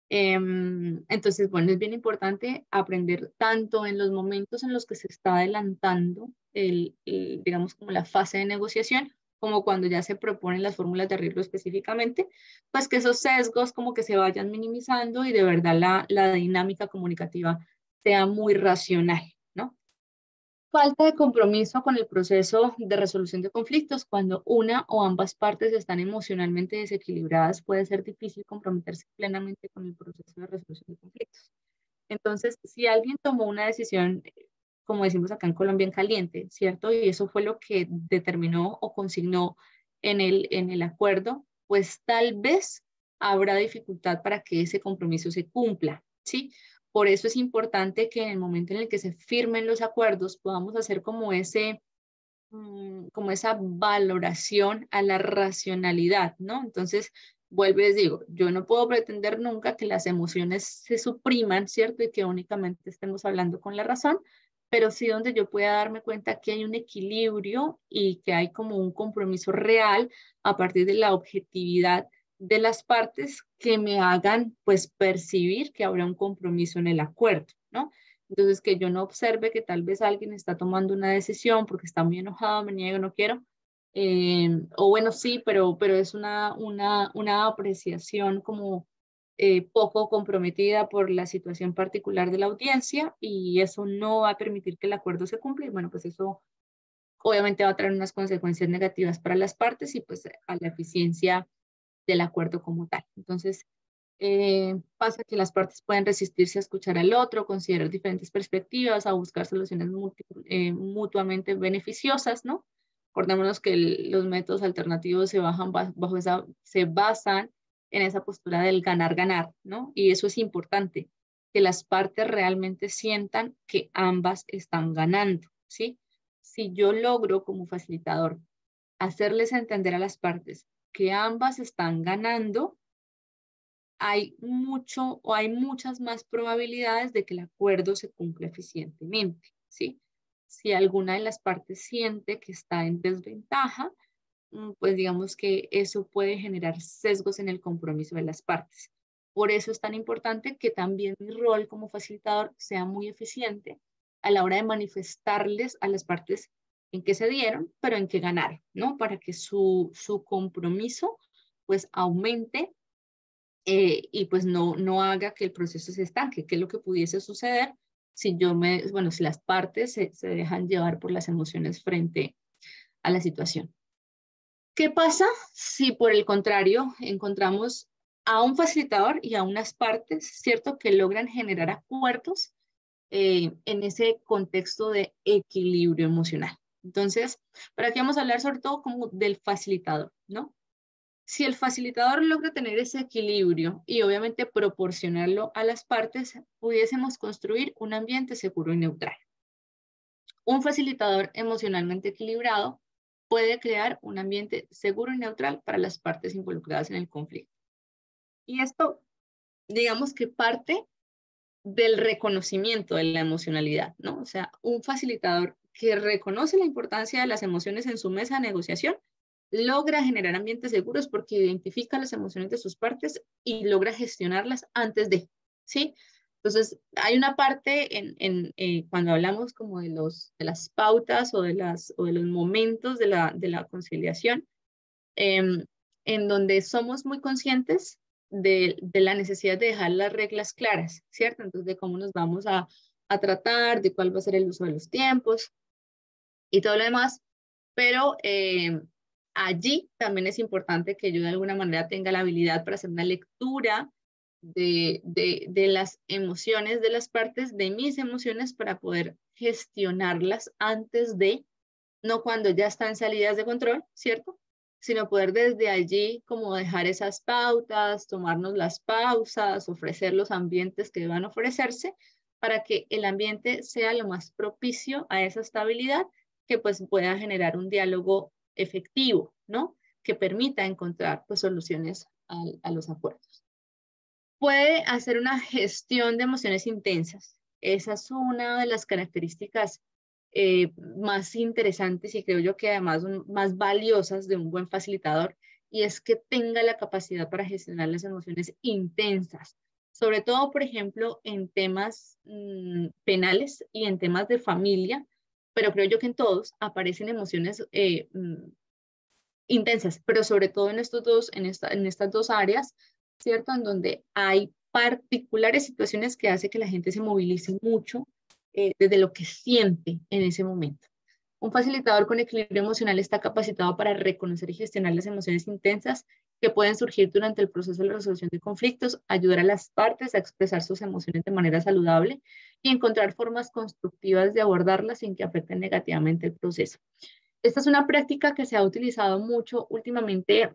Entonces, bueno, es bien importante aprender tanto en los momentos en los que se está adelantando digamos, como la fase de negociación, como cuando ya se proponen las fórmulas de arreglo específicamente, pues que esos sesgos como que se vayan minimizando y de verdad la dinámica comunicativa sea muy racional, ¿no? Falta de compromiso con el proceso de resolución de conflictos. Cuando una o ambas partes están emocionalmente desequilibradas, puede ser difícil comprometerse plenamente con el proceso de resolución de conflictos. Entonces, si alguien tomó una decisión, como decimos acá en Colombia, en caliente, ¿cierto? Y eso fue lo que determinó o consignó en el acuerdo, pues tal vez habrá dificultad para que ese compromiso se cumpla, ¿sí? Por eso es importante que en el momento en el que se firmen los acuerdos podamos hacer como como esa valoración a la racionalidad, ¿no? Entonces, vuelvo y les digo, yo no puedo pretender nunca que las emociones se supriman, ¿cierto? Y que únicamente estemos hablando con la razón, pero sí donde yo pueda darme cuenta que hay un equilibrio y que hay como un compromiso real a partir de la objetividad de las partes que me hagan pues percibir que habrá un compromiso en el acuerdo, ¿no? Entonces, que yo no observe que tal vez alguien está tomando una decisión porque está muy enojado, me niego, no quiero. O bueno, sí, pero es una apreciación como poco comprometida por la situación particular de la audiencia, y eso no va a permitir que el acuerdo se cumpla. Y bueno, pues eso obviamente va a traer unas consecuencias negativas para las partes y pues a la eficiencia del acuerdo como tal. Entonces, pasa que las partes pueden resistirse a escuchar al otro, considerar diferentes perspectivas, a buscar soluciones mutuamente beneficiosas, ¿no? Acordémonos que los métodos alternativos se basan en esa postura del ganar-ganar, ¿no? Y eso es importante, que las partes realmente sientan que ambas están ganando, ¿sí? si yo logro como facilitador hacerles entender a las partes que ambas están ganando, hay muchas más probabilidades de que el acuerdo se cumpla eficientemente, ¿sí? Si alguna de las partes siente que está en desventaja, pues digamos que eso puede generar sesgos en el compromiso de las partes. Por eso es tan importante que también mi rol como facilitador sea muy eficiente a la hora de manifestarles a las partes en qué se dieron, pero en qué ganaron, ¿no? Para que su compromiso pues aumente y pues no haga que el proceso se estanque, que es lo que pudiese suceder si si las partes se dejan llevar por las emociones frente a la situación. ¿Qué pasa si por el contrario encontramos a un facilitador y a unas partes, ¿cierto?, que logran generar acuerdos en ese contexto de equilibrio emocional? Entonces, para aquí vamos a hablar sobre todo como del facilitador, ¿no? Si el facilitador logra tener ese equilibrio y obviamente proporcionarlo a las partes, pudiésemos construir un ambiente seguro y neutral. Un facilitador emocionalmente equilibrado puede crear un ambiente seguro y neutral para las partes involucradas en el conflicto. Y esto, digamos que parte del reconocimiento de la emocionalidad, ¿no? O sea, un facilitador que reconoce la importancia de las emociones en su mesa de negociación logra generar ambientes seguros porque identifica las emociones de sus partes y logra gestionarlas antes de, ¿sí? Entonces, hay una parte cuando hablamos como de las pautas o de los momentos de la conciliación, en donde somos muy conscientes de la necesidad de dejar las reglas claras, ¿cierto? Entonces, de cómo nos vamos a tratar, de cuál va a ser el uso de los tiempos y todo lo demás, pero allí también es importante que yo de alguna manera tenga la habilidad para hacer una lectura de las emociones de las partes, de mis emociones, para poder gestionarlas antes de, no cuando ya están salidas de control, ¿cierto? Sino poder desde allí como dejar esas pautas, tomarnos las pausas, ofrecer los ambientes que deban ofrecerse para que el ambiente sea lo más propicio a esa estabilidad que pues pueda generar un diálogo efectivo, ¿no? Que permita encontrar pues soluciones a los acuerdos. Puede hacer una gestión de emociones intensas. Esa es una de las características más interesantes y creo yo que además más valiosas de un buen facilitador, y es que tenga la capacidad para gestionar las emociones intensas, sobre todo, por ejemplo, en temas penales y en temas de familia, pero creo yo que en todos aparecen emociones intensas, pero sobre todo en estas dos áreas, ¿cierto? En donde hay particulares situaciones que hace que la gente se movilice mucho desde lo que siente en ese momento. Un facilitador con equilibrio emocional está capacitado para reconocer y gestionar las emociones intensas que pueden surgir durante el proceso de la resolución de conflictos, ayudar a las partes a expresar sus emociones de manera saludable y encontrar formas constructivas de abordarlas sin que afecten negativamente el proceso. Esta es una práctica que se ha utilizado mucho últimamente,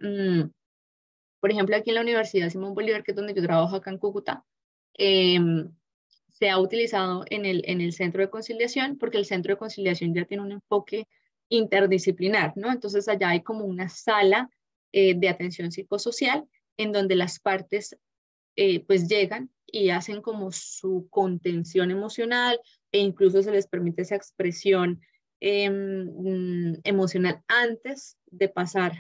por ejemplo, aquí en la Universidad Simón Bolívar, que es donde yo trabajo acá en Cúcuta, se ha utilizado en el centro de conciliación, porque el centro de conciliación ya tiene un enfoque interdisciplinar, ¿no? Entonces allá hay como una sala de atención psicosocial en donde las partes pues llegan y hacen como su contención emocional e incluso se les permite esa expresión emocional antes de pasar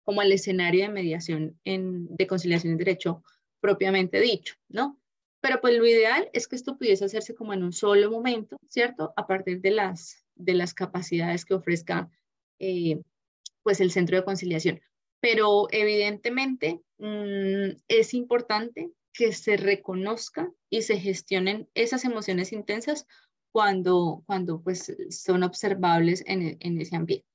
como al escenario de mediación de conciliación en derecho propiamente dicho, ¿no? Pero pues lo ideal es que esto pudiese hacerse como en un solo momento, ¿cierto? A partir de las capacidades que ofrezca pues el centro de conciliación. Pero evidentemente es importante que se reconozcan y se gestionen esas emociones intensas cuando pues son observables en ese ambiente.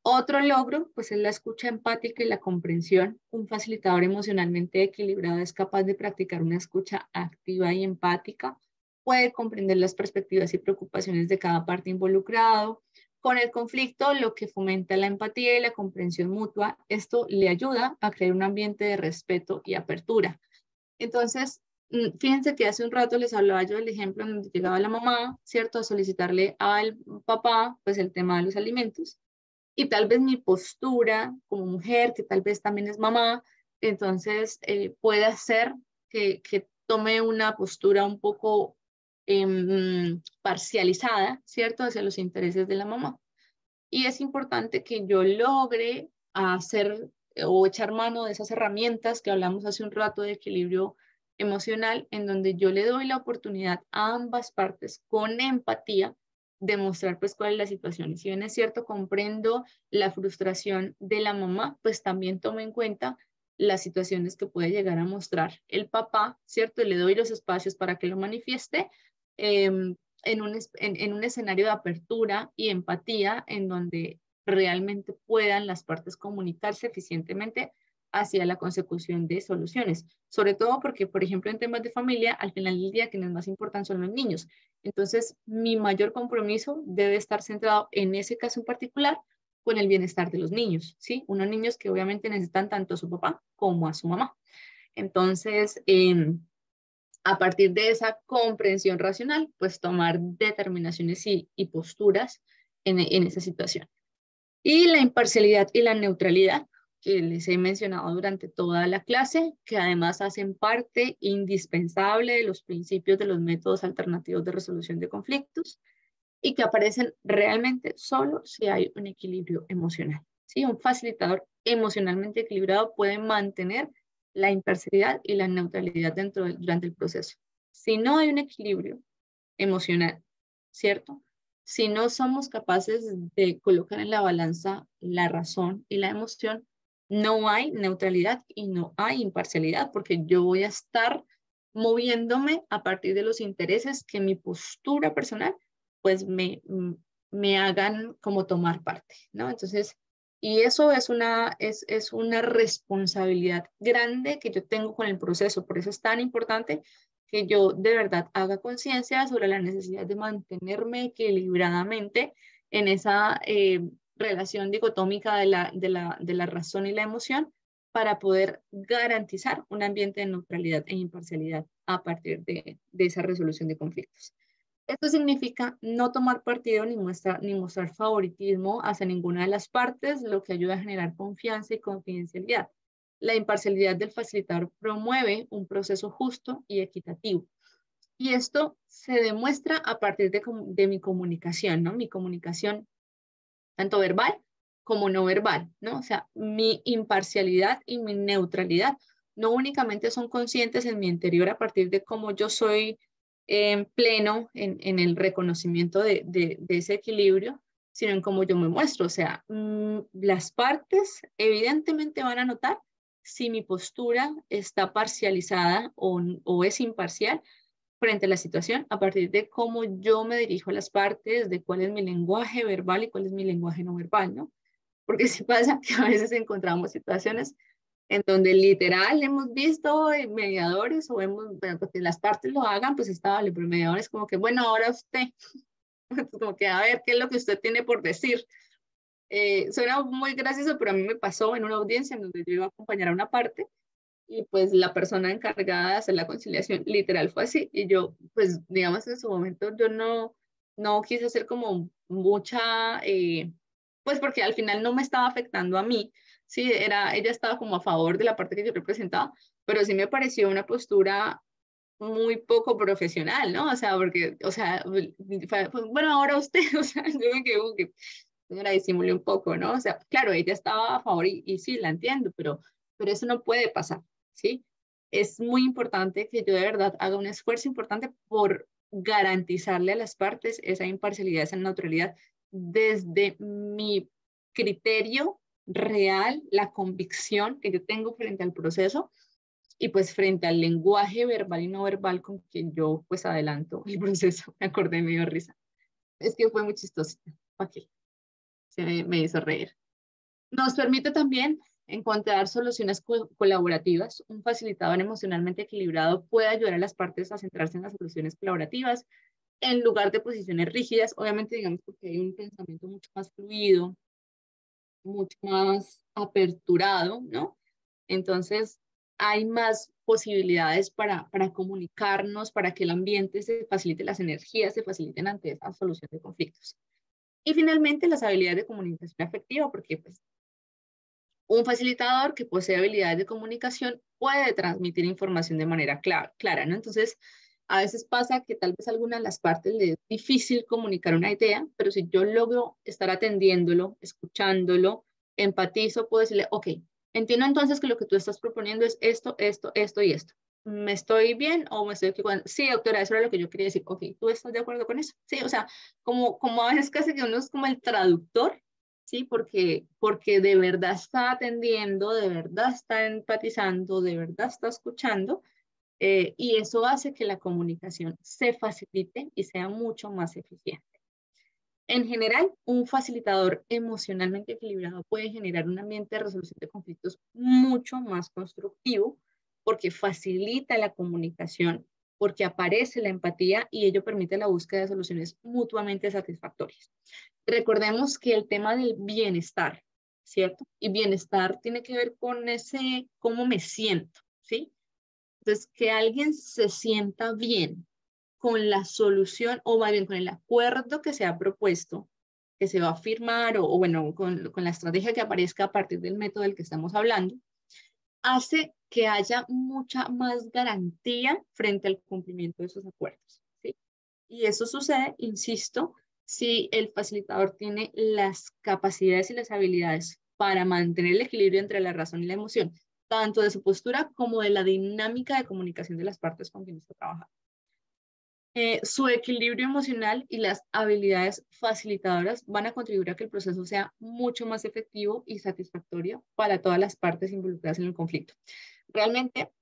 Otro logro, pues, es la escucha empática y la comprensión. Un facilitador emocionalmente equilibrado es capaz de practicar una escucha activa y empática, puede comprender las perspectivas y preocupaciones de cada parte involucrado. Con el conflicto, lo que fomenta la empatía y la comprensión mutua, esto le ayuda a crear un ambiente de respeto y apertura. Entonces, Fíjense que hace un rato les hablaba yo del ejemplo en donde llegaba la mamá, ¿cierto? A solicitarle al papá, pues el tema de los alimentos. Y tal vez mi postura como mujer, que tal vez también es mamá, entonces puede hacer que tome una postura un poco parcializada, ¿cierto? Hacia los intereses de la mamá. Y es importante que yo logre hacer o echar mano de esas herramientas que hablamos hace un rato de equilibrio emocional, en donde yo le doy la oportunidad a ambas partes con empatía de mostrar pues cuál es la situación. Y si bien es cierto, comprendo la frustración de la mamá, pues también tomo en cuenta las situaciones que puede llegar a mostrar el papá, ¿cierto? Y le doy los espacios para que lo manifieste, en un escenario de apertura y empatía en donde realmente puedan las partes comunicarse eficientemente hacia la consecución de soluciones. Sobre todo porque, por ejemplo, en temas de familia, al final del día quienes más importan son los niños. Entonces, mi mayor compromiso debe estar centrado en ese caso en particular con el bienestar de los niños, ¿sí? Unos niños que obviamente necesitan tanto a su papá como a su mamá. Entonces, a partir de esa comprensión racional, pues tomar determinaciones y posturas en esa situación. Y la imparcialidad y la neutralidad, que les he mencionado durante toda la clase, que además hacen parte indispensable de los principios de los métodos alternativos de resolución de conflictos y que aparecen realmente solo si hay un equilibrio emocional. ¿Sí? Un facilitador emocionalmente equilibrado puede mantener la imparcialidad y la neutralidad durante el proceso. Si no hay un equilibrio emocional, ¿cierto? Si no somos capaces de colocar en la balanza la razón y la emoción, no hay neutralidad y no hay imparcialidad, porque yo voy a estar moviéndome a partir de los intereses que mi postura personal pues me hagan como tomar parte, ¿no? Entonces, y eso es una responsabilidad grande que yo tengo con el proceso, por eso es tan importante que yo de verdad haga conciencia sobre la necesidad de mantenerme equilibradamente en esa relación dicotómica de la razón y la emoción para poder garantizar un ambiente de neutralidad e imparcialidad a partir de esa resolución de conflictos. Esto significa no tomar partido ni mostrar favoritismo hacia ninguna de las partes, lo que ayuda a generar confianza y confidencialidad. La imparcialidad del facilitador promueve un proceso justo y equitativo. Y esto se demuestra a partir de mi comunicación, ¿no? Mi comunicación tanto verbal como no verbal, ¿no? O sea, mi imparcialidad y mi neutralidad no únicamente son conscientes en mi interior a partir de cómo yo soy pleno en el reconocimiento de ese equilibrio, sino en cómo yo me muestro. O sea, las partes evidentemente van a notar si mi postura está parcializada o es imparcial frente a la situación a partir de cómo yo me dirijo a las partes, de cuál es mi lenguaje verbal y cuál es mi lenguaje no verbal, ¿no? Porque sí pasa que a veces encontramos situaciones en donde literal hemos visto mediadores o hemos, bueno, pues que las partes lo hagan, pues está vale, pero mediadores como que, bueno, ahora usted, como que a ver, ¿qué es lo que usted tiene por decir? Suena muy gracioso, pero a mí me pasó en una audiencia en donde yo iba a acompañar a una parte y pues la persona encargada de hacer la conciliación literal fue así y yo pues digamos en su momento yo no quise hacer como mucha pues porque al final no me estaba afectando a mí, sí, ella estaba como a favor de la parte que yo representaba, pero sí me pareció una postura muy poco profesional, ¿no? O sea, porque, o sea, bueno, ahora usted, o sea, yo me quedé como que, señora, disimulé un poco, ¿no? O sea, claro, ella estaba a favor y sí, la entiendo, pero eso no puede pasar, ¿sí? Es muy importante que yo de verdad haga un esfuerzo importante por garantizarle a las partes esa imparcialidad, esa neutralidad, desde mi criterio real, la convicción que yo tengo frente al proceso y pues frente al lenguaje verbal y no verbal con que yo pues adelanto el proceso. Me acordé, me dio risa. Es que fue muy chistoso. Ok, me hizo reír. Nos permite también encontrar soluciones colaborativas. Un facilitador emocionalmente equilibrado puede ayudar a las partes a centrarse en las soluciones colaborativas en lugar de posiciones rígidas, obviamente digamos porque hay un pensamiento mucho más fluido, mucho más aperturado, ¿no? Entonces, hay más posibilidades para comunicarnos, para que el ambiente se facilite, las energías se faciliten ante esa solución de conflictos. Y finalmente, las habilidades de comunicación afectiva, porque pues, un facilitador que posee habilidades de comunicación puede transmitir información de manera clara, ¿no? Entonces, a veces pasa que tal vez a alguna de las partes le es difícil comunicar una idea, pero si yo logro estar atendiéndolo, escuchándolo, empatizo, puedo decirle, ok, entiendo entonces que lo que tú estás proponiendo es esto, esto, esto y esto. ¿Me estoy bien o me estoy equivocando? Sí, doctora, eso era lo que yo quería decir. Ok, ¿tú estás de acuerdo con eso? Sí, o sea, como a veces casi que uno es como el traductor, ¿sí? Porque de verdad está atendiendo, de verdad está empatizando, de verdad está escuchando, y eso hace que la comunicación se facilite y sea mucho más eficiente. En general, un facilitador emocionalmente equilibrado puede generar un ambiente de resolución de conflictos mucho más constructivo porque facilita la comunicación, porque aparece la empatía y ello permite la búsqueda de soluciones mutuamente satisfactorias. Recordemos que el tema del bienestar, ¿cierto? Y bienestar tiene que ver con ese cómo me siento, ¿sí? Entonces, que alguien se sienta bien con la solución o más bien con el acuerdo que se ha propuesto, que se va a firmar o bueno, con la estrategia que aparezca a partir del método del que estamos hablando, hace que haya mucha más garantía frente al cumplimiento de esos acuerdos, ¿sí? Y eso sucede, insisto, si el facilitador tiene las capacidades y las habilidades para mantener el equilibrio entre la razón y la emoción, tanto de su postura como de la dinámica de comunicación de las partes con quienes está trabajando. Su equilibrio emocional y las habilidades facilitadoras van a contribuir a que el proceso sea mucho más efectivo y satisfactorio para todas las partes involucradas en el conflicto. Realmente,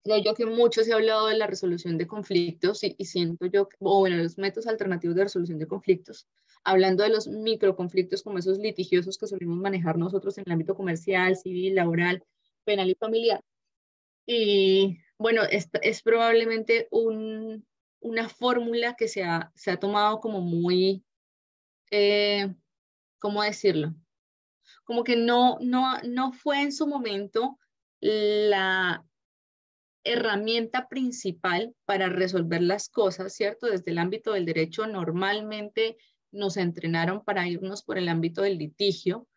creo yo que mucho se ha hablado de la resolución de conflictos y siento yo, o bueno, los métodos alternativos de resolución de conflictos, hablando de los microconflictos como esos litigiosos que solemos manejar nosotros en el ámbito comercial, civil, laboral, penal y familiar. Y bueno, es probablemente una fórmula que se ha tomado como muy, ¿cómo decirlo? Como que no fue en su momento la herramienta principal para resolver las cosas, ¿cierto? Desde el ámbito del derecho normalmente nos entrenaron para irnos por el ámbito del litigio,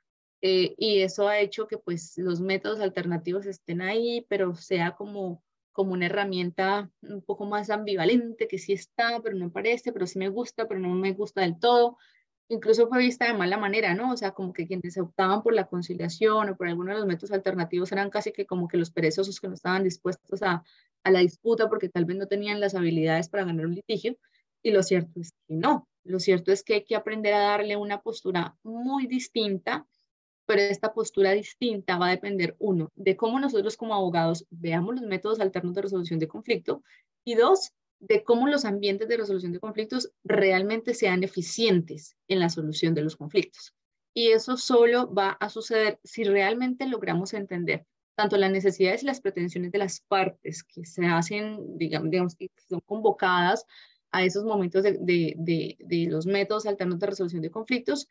y eso ha hecho que pues los métodos alternativos estén ahí, pero sea como una herramienta un poco más ambivalente, que sí está, pero no parece, pero sí me gusta, pero no me gusta del todo. Incluso fue vista de mala manera, ¿no? O sea, como que quienes optaban por la conciliación o por alguno de los métodos alternativos eran casi que como que los perezosos que no estaban dispuestos a la disputa porque tal vez no tenían las habilidades para ganar un litigio. Y lo cierto es que no. Lo cierto es que hay que aprender a darle una postura muy distinta, pero esta postura distinta va a depender, uno, de cómo nosotros como abogados veamos los métodos alternos de resolución de conflicto, y dos, de cómo los ambientes de resolución de conflictos realmente sean eficientes en la solución de los conflictos. Y eso solo va a suceder si realmente logramos entender tanto las necesidades y las pretensiones de las partes que se hacen, digamos que son convocadas a esos momentos de los métodos alternos de resolución de conflictos,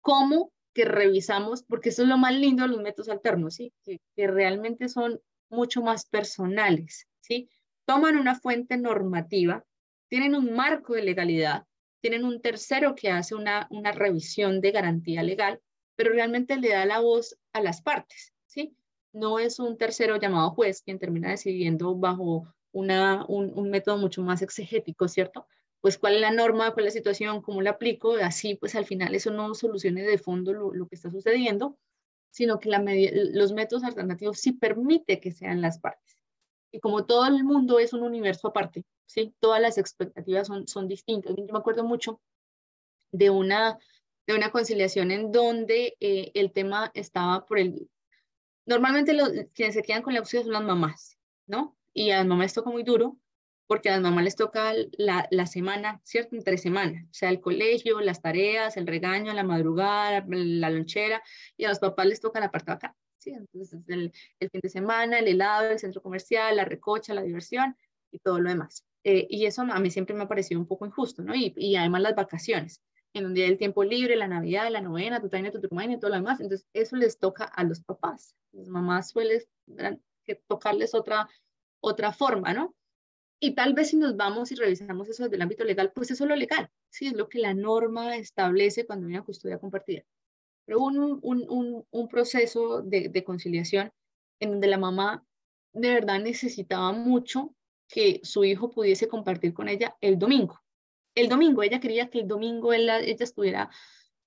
como que revisamos, porque eso es lo más lindo de los métodos alternos, ¿sí? Que realmente son mucho más personales, ¿sí? Toman una fuente normativa, tienen un marco de legalidad, tienen un tercero que hace una revisión de garantía legal, pero realmente le da la voz a las partes, ¿sí? No es un tercero llamado juez quien termina decidiendo bajo un método mucho más exegético, ¿cierto? Pues cuál es la norma, cuál es la situación, cómo la aplico, así pues al final eso no solucione de fondo lo que está sucediendo, sino que los métodos alternativos sí permite que sean las partes. Y como todo el mundo es un universo aparte, ¿sí? Todas las expectativas son distintas. Yo me acuerdo mucho de una conciliación en donde el tema estaba por el... Normalmente quienes se quedan con la opción son las mamás, ¿no? Y a las mamás les toca muy duro, porque a las mamás les toca la semana, ¿cierto? Entre semana, o sea, el colegio, las tareas, el regaño, la madrugada, la lonchera, y a los papás les toca la parte de acá, ¿sí? Entonces, el fin de semana, el helado, el centro comercial, la recocha, la diversión y todo lo demás. Y eso a mí siempre me ha parecido un poco injusto, ¿no? Y además las vacaciones, en donde hay el tiempo libre, la Navidad, la novena, tu taina, tu turmaina y todo lo demás. Entonces, eso les toca a los papás. Las mamás suelen que tocarles otra forma, ¿no? Y tal vez si nos vamos y revisamos eso desde el ámbito legal, pues eso es lo legal, sí, es lo que la norma establece cuando hay una custodia compartida. Pero hubo un proceso de conciliación en donde la mamá de verdad necesitaba mucho que su hijo pudiese compartir con ella el domingo. El domingo, ella quería que el domingo ella estuviera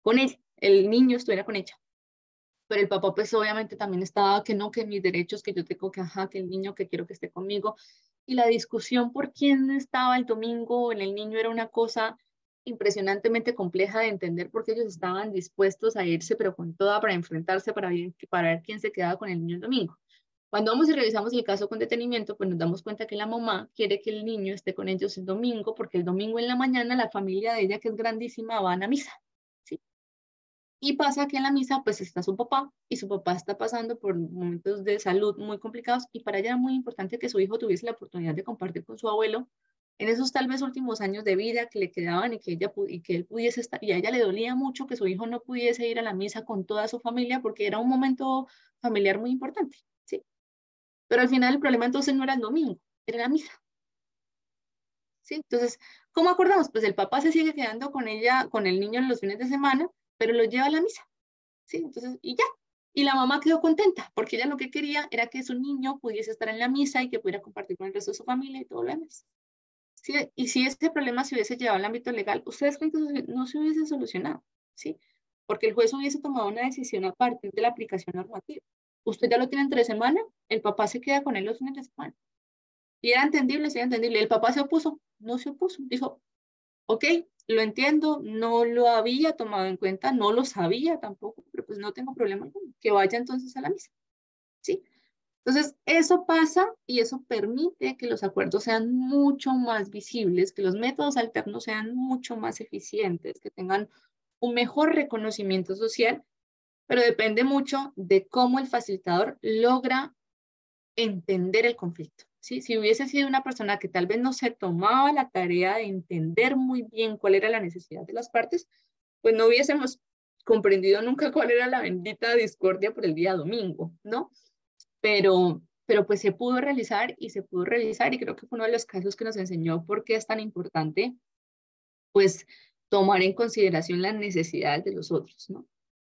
con él, el niño estuviera con ella. Pero el papá pues obviamente también estaba que no, que mis derechos, que yo tengo que, ajá, que el niño que quiero que esté conmigo. Y la discusión por quién estaba el domingo en el niño era una cosa impresionantemente compleja de entender porque ellos estaban dispuestos a irse, pero con toda para enfrentarse para ver quién se quedaba con el niño el domingo. Cuando vamos y revisamos el caso con detenimiento, pues nos damos cuenta que la mamá quiere que el niño esté con ellos el domingo, porque el domingo en la mañana la familia de ella, que es grandísima, van a misa, ¿sí? Y pasa que en la misa pues está su papá y su papá está pasando por momentos de salud muy complicados y para ella era muy importante que su hijo tuviese la oportunidad de compartir con su abuelo en esos tal vez últimos años de vida que le quedaban y que él pudiese estar, y a ella le dolía mucho que su hijo no pudiese ir a la misa con toda su familia porque era un momento familiar muy importante, ¿sí? Pero al final el problema entonces no era el domingo, era la misa, ¿sí? Entonces, ¿cómo acordamos? Pues el papá se sigue quedando con ella, con el niño en los fines de semana, pero lo lleva a la misa, ¿sí? Entonces, y ya. Y la mamá quedó contenta, porque ella lo que quería era que su niño pudiese estar en la misa y que pudiera compartir con el resto de su familia y todo lo demás. ¿Sí? Y si este problema se hubiese llevado al ámbito legal, ustedes creen que no se hubiese solucionado, ¿sí? Porque el juez hubiese tomado una decisión a partir de la aplicación normativa. Usted ya lo tiene entre semana, el papá se queda con él los fines de semana. Y era entendible, sí era entendible. El papá se opuso, no se opuso. Dijo, ok, lo entiendo, no lo había tomado en cuenta, no lo sabía tampoco, pero pues no tengo problema alguno, que vaya entonces a la misa, ¿sí? Entonces, eso pasa y eso permite que los acuerdos sean mucho más visibles, que los métodos alternos sean mucho más eficientes, que tengan un mejor reconocimiento social, pero depende mucho de cómo el facilitador logra entender el conflicto, ¿sí? Si hubiese sido una persona que tal vez no se tomaba la tarea de entender muy bien cuál era la necesidad de las partes, pues no hubiésemos comprendido nunca cuál era la bendita discordia por el día domingo, ¿no? Pero pues se pudo realizar y se pudo revisar y creo que fue uno de los casos que nos enseñó por qué es tan importante, pues, tomar en consideración las necesidades de los otros, ¿no?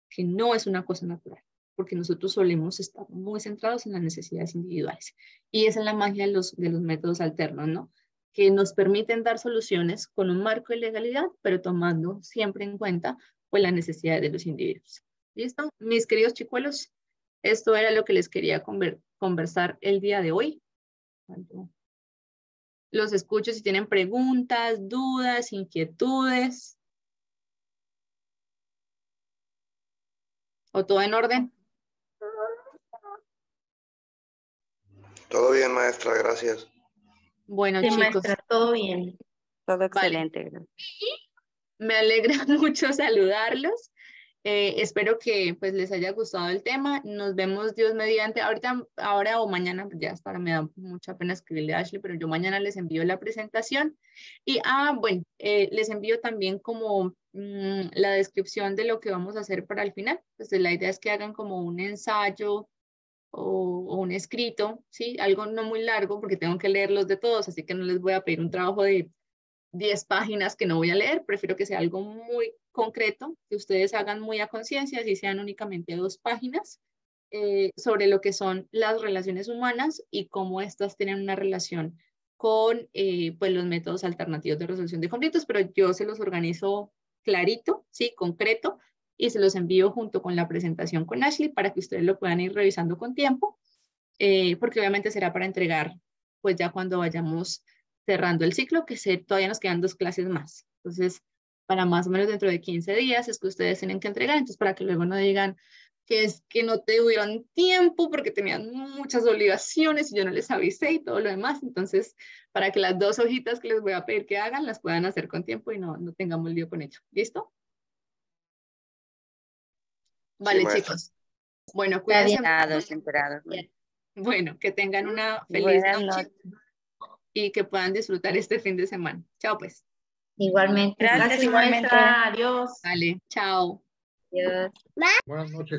Que no es una cosa natural, porque nosotros solemos estar muy centrados en las necesidades individuales. Y esa es la magia de los métodos alternos, ¿no? Que nos permiten dar soluciones con un marco de legalidad, pero tomando siempre en cuenta, pues, las necesidades de los individuos. ¿Listo? Mis queridos chicuelos, esto era lo que les quería conversar el día de hoy. Los escucho si tienen preguntas, dudas, inquietudes. ¿O todo en orden? Todo bien, maestra, gracias. Bueno, Sí, chicos. maestra, todo bien. Todo Vale. excelente. Me alegra mucho saludarlos. Espero que pues les haya gustado el tema. Nos vemos Dios mediante. Ahora o mañana, ya hasta ahora me da mucha pena escribirle a Ashley, pero yo mañana les envío la presentación. Y bueno, les envío también como la descripción de lo que vamos a hacer para el final. Pues la idea es que hagan como un ensayo o un escrito, ¿sí? Algo no muy largo porque tengo que leerlos de todos, así que no les voy a pedir un trabajo de 10 páginas que no voy a leer, prefiero que sea algo muy concreto, que ustedes hagan muy a conciencia, así sean únicamente 2 páginas, sobre lo que son las relaciones humanas y cómo estas tienen una relación con pues los métodos alternativos de resolución de conflictos, pero yo se los organizo clarito, ¿sí? Concreto, y se los envío junto con la presentación con Ashley para que ustedes lo puedan ir revisando con tiempo, porque obviamente será para entregar pues ya cuando vayamos cerrando el ciclo, que todavía nos quedan 2 clases más. Entonces, para más o menos dentro de 15 días es que ustedes tienen que entregar, entonces para que luego no digan que es que no te tuvieron tiempo porque tenían muchas obligaciones y yo no les avisé y todo lo demás. Entonces, para que las 2 hojitas que les voy a pedir que hagan, las puedan hacer con tiempo y no tengamos lío con ello. ¿Listo? Vale, Sí, chicos. Bueno, cuídense. Enterados. Bueno, que tengan una feliz Buenas noche y que puedan disfrutar este fin de semana. Chao, pues. Igualmente. Gracias, igualmente. maestra. Adiós. Vale, chao. Adiós. Buenas noches.